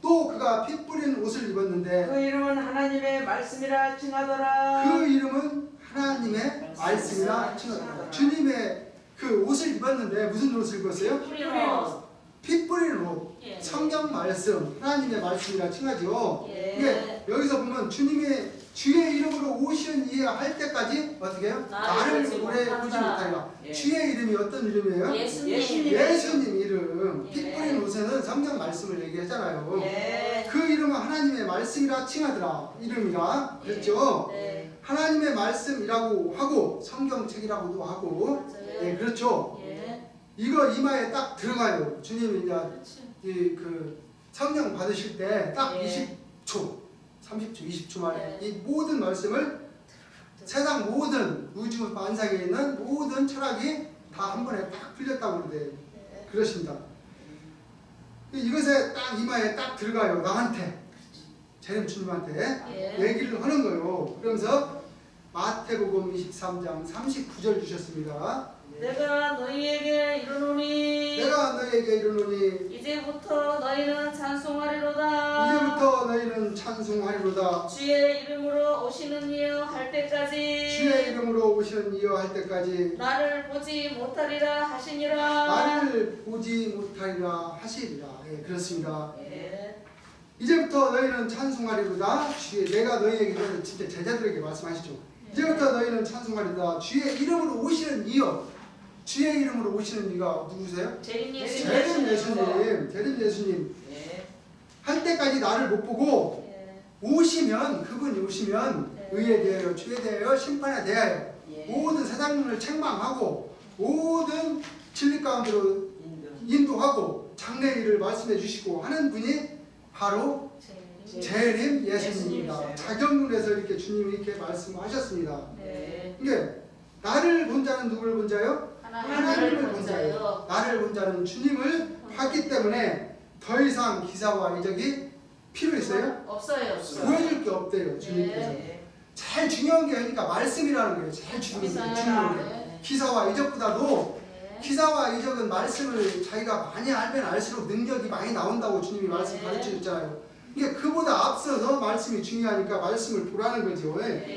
또 그가 피 뿌린 옷을 입었는데 그 이름은 하나님의 말씀이라 칭하더라. 그 이름은 하나님의 말씀이라 칭하더라. 주님의 그 옷을 입었는데 무슨 옷을 입었어요? 피 뿌린 옷. 성경 말씀, 하나님의 말씀이라 칭하죠. 이게 여기서 보면 주님이 주의 이름으로 오시는 이에 할 때까지 어떻게 해요? 나를 오래 보지 못하리라. 주의 이름이 어떤 이름이에요? 예수님 이름. 피 뿌린 옷에는 성경 말씀을 얘기했잖아요. 그 이름은 하나님의 말씀이라 칭하더라. 이름이라 그랬죠. 하나님의 말씀이라고 하고 성경책이라고도 하고 그렇죠. 이거 이마에 딱 들어가요. 주님이 이제 그 성령 받으실 때 딱 20초 30초, 20초 만에 이 모든 말씀을 세상 모든 우주 만상에 있는 모든 철학이 다 한 번에 딱 풀렸다고 그러십니다. 이것에 딱 이마에 딱 들어가요. 나한테 재림 주님한테 얘기를 하는 거예요. 그러면서 마태복음 23장 39절 주셨습니다. 내가 너희에게 이르노니 이제부터 너희는 찬송하리로다. 주의 이름으로 오시는 이여 할 때까지 나를 보지 못하리라 하시니라. 그렇습니다. 이제부터 너희는 찬송하리로다. 내가 너희에게 진짜 제자들에게 말씀하시죠. 이제부터 너희는 찬송하리로다. 주의 이름으로 오시는 이여. 주의 이름으로 오시는 이가 누구세요? 재림 예수님. 할 때까지 나를 못 보고 그분이 오시면 의에 대하여 죄에 대하여 심판에 대하여 모든 세상을 책망하고 모든 진리 가운데로 인도하고 장래일을 말씀해 주시고 하는 분이 바로 재림 예수님입니다. 자경문에서 이렇게 주님이 이렇게 말씀하셨습니다. 이게 나를 본 자는 누구를 본 자요? 하나님을 본 자예요. 나를 본 자는 주님을 봤기 때문에 더 이상 기사와 이적이 필요 있어요? 없어요. 보여줄 게 없대요. 주님께서. 제일 중요한 게 그러니까 말씀이라는 거예요. 제일 중요한 게. 기사와 이적보다도 기사와 이적은 말씀을 자기가 많이 알면 알수록 능력이 많이 나온다고 주님이 말씀 가르쳐줬잖아요. 이게 그보다 앞서서 말씀이 중요하니까 말씀을 보라는 거죠.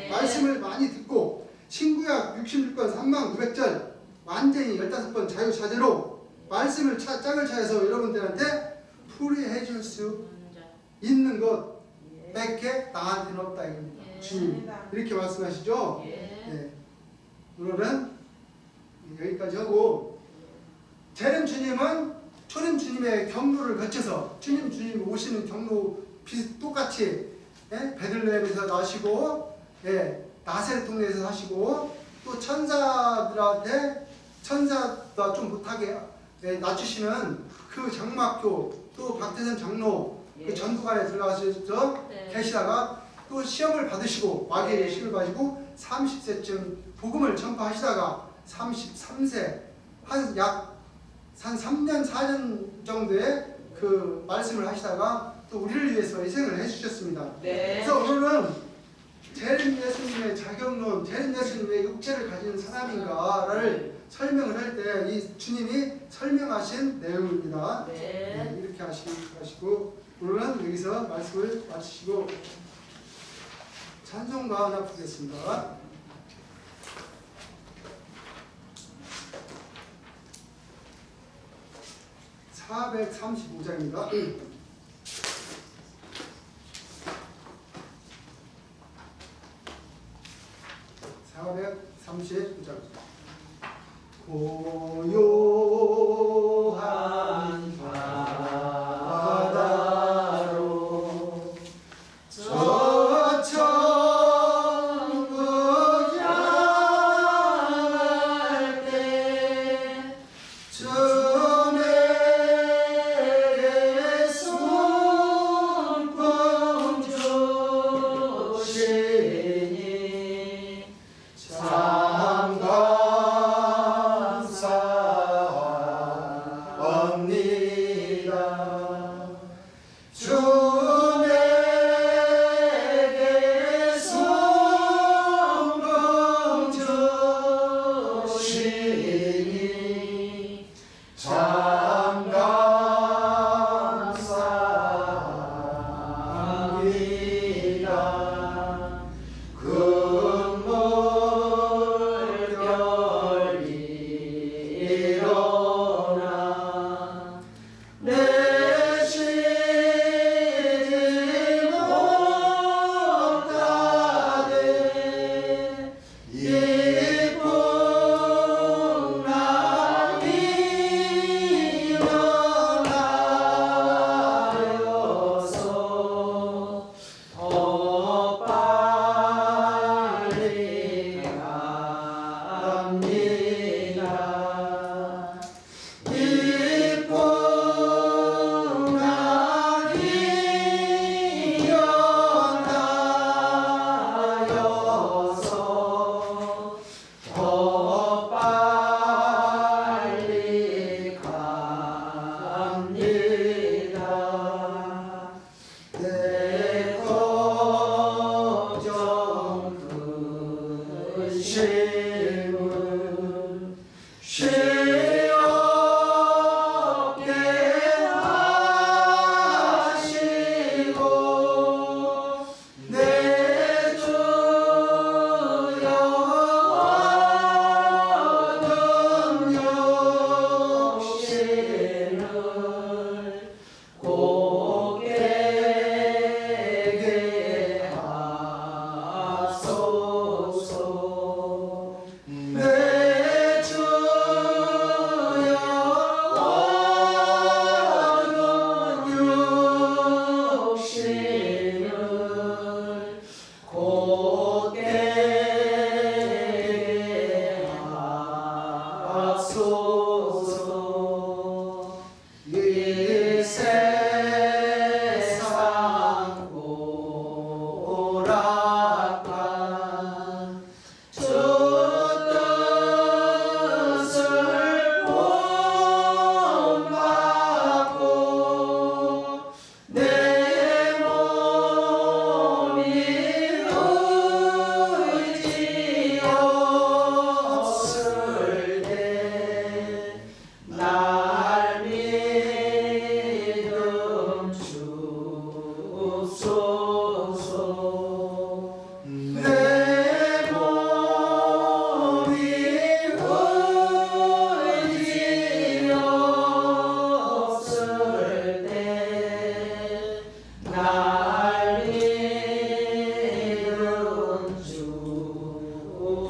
말씀을 많이 듣고 신구약 66권 3900절 완전히 15번 자유자재로 말씀을 짝을 차여서 여러분들한테 풀이해 줄 수 있는 것 밖에 나한테는 없다 이겁니다. 주님 이렇게 말씀하시죠. 오늘은 여기까지 하고 재림 주님은 초림 주님의 경로를 거쳐서 주님 오시는 경로 똑같이 베들레헴에서 나시고 나사렛 동네에서 사시고 또 천사들한테 천사가 좀 못하게 낮추시는 그 장막교 또 박태선 장로 그 전도관에 들어가셔서 계시다가 또 시험을 받으시고 마귀의 시험을 받으시고 30세쯤 복음을 전파하시다가 33세 약 3년 4년 정도의 그 말씀을 하시다가 또 우리를 위해서 희생을 해주셨습니다. 그래서 오늘은 재림 예수님의 자격론, 재림 예수님의 육체를 가진 사람인가를 설명을 할 때 이 주님이 설명하신 내용입니다. 이렇게 하시고 오늘은 여기서 말씀을 마치시고 찬송가 하나 부르겠습니다. 435장입니다. 435장 고요한 바다로 저천국 향할 때 주님의 손품 주시니 참 감사드리라.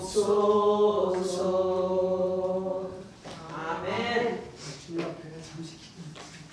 주옵소서. 아멘. 주님 앞에 잠시 기도합시다.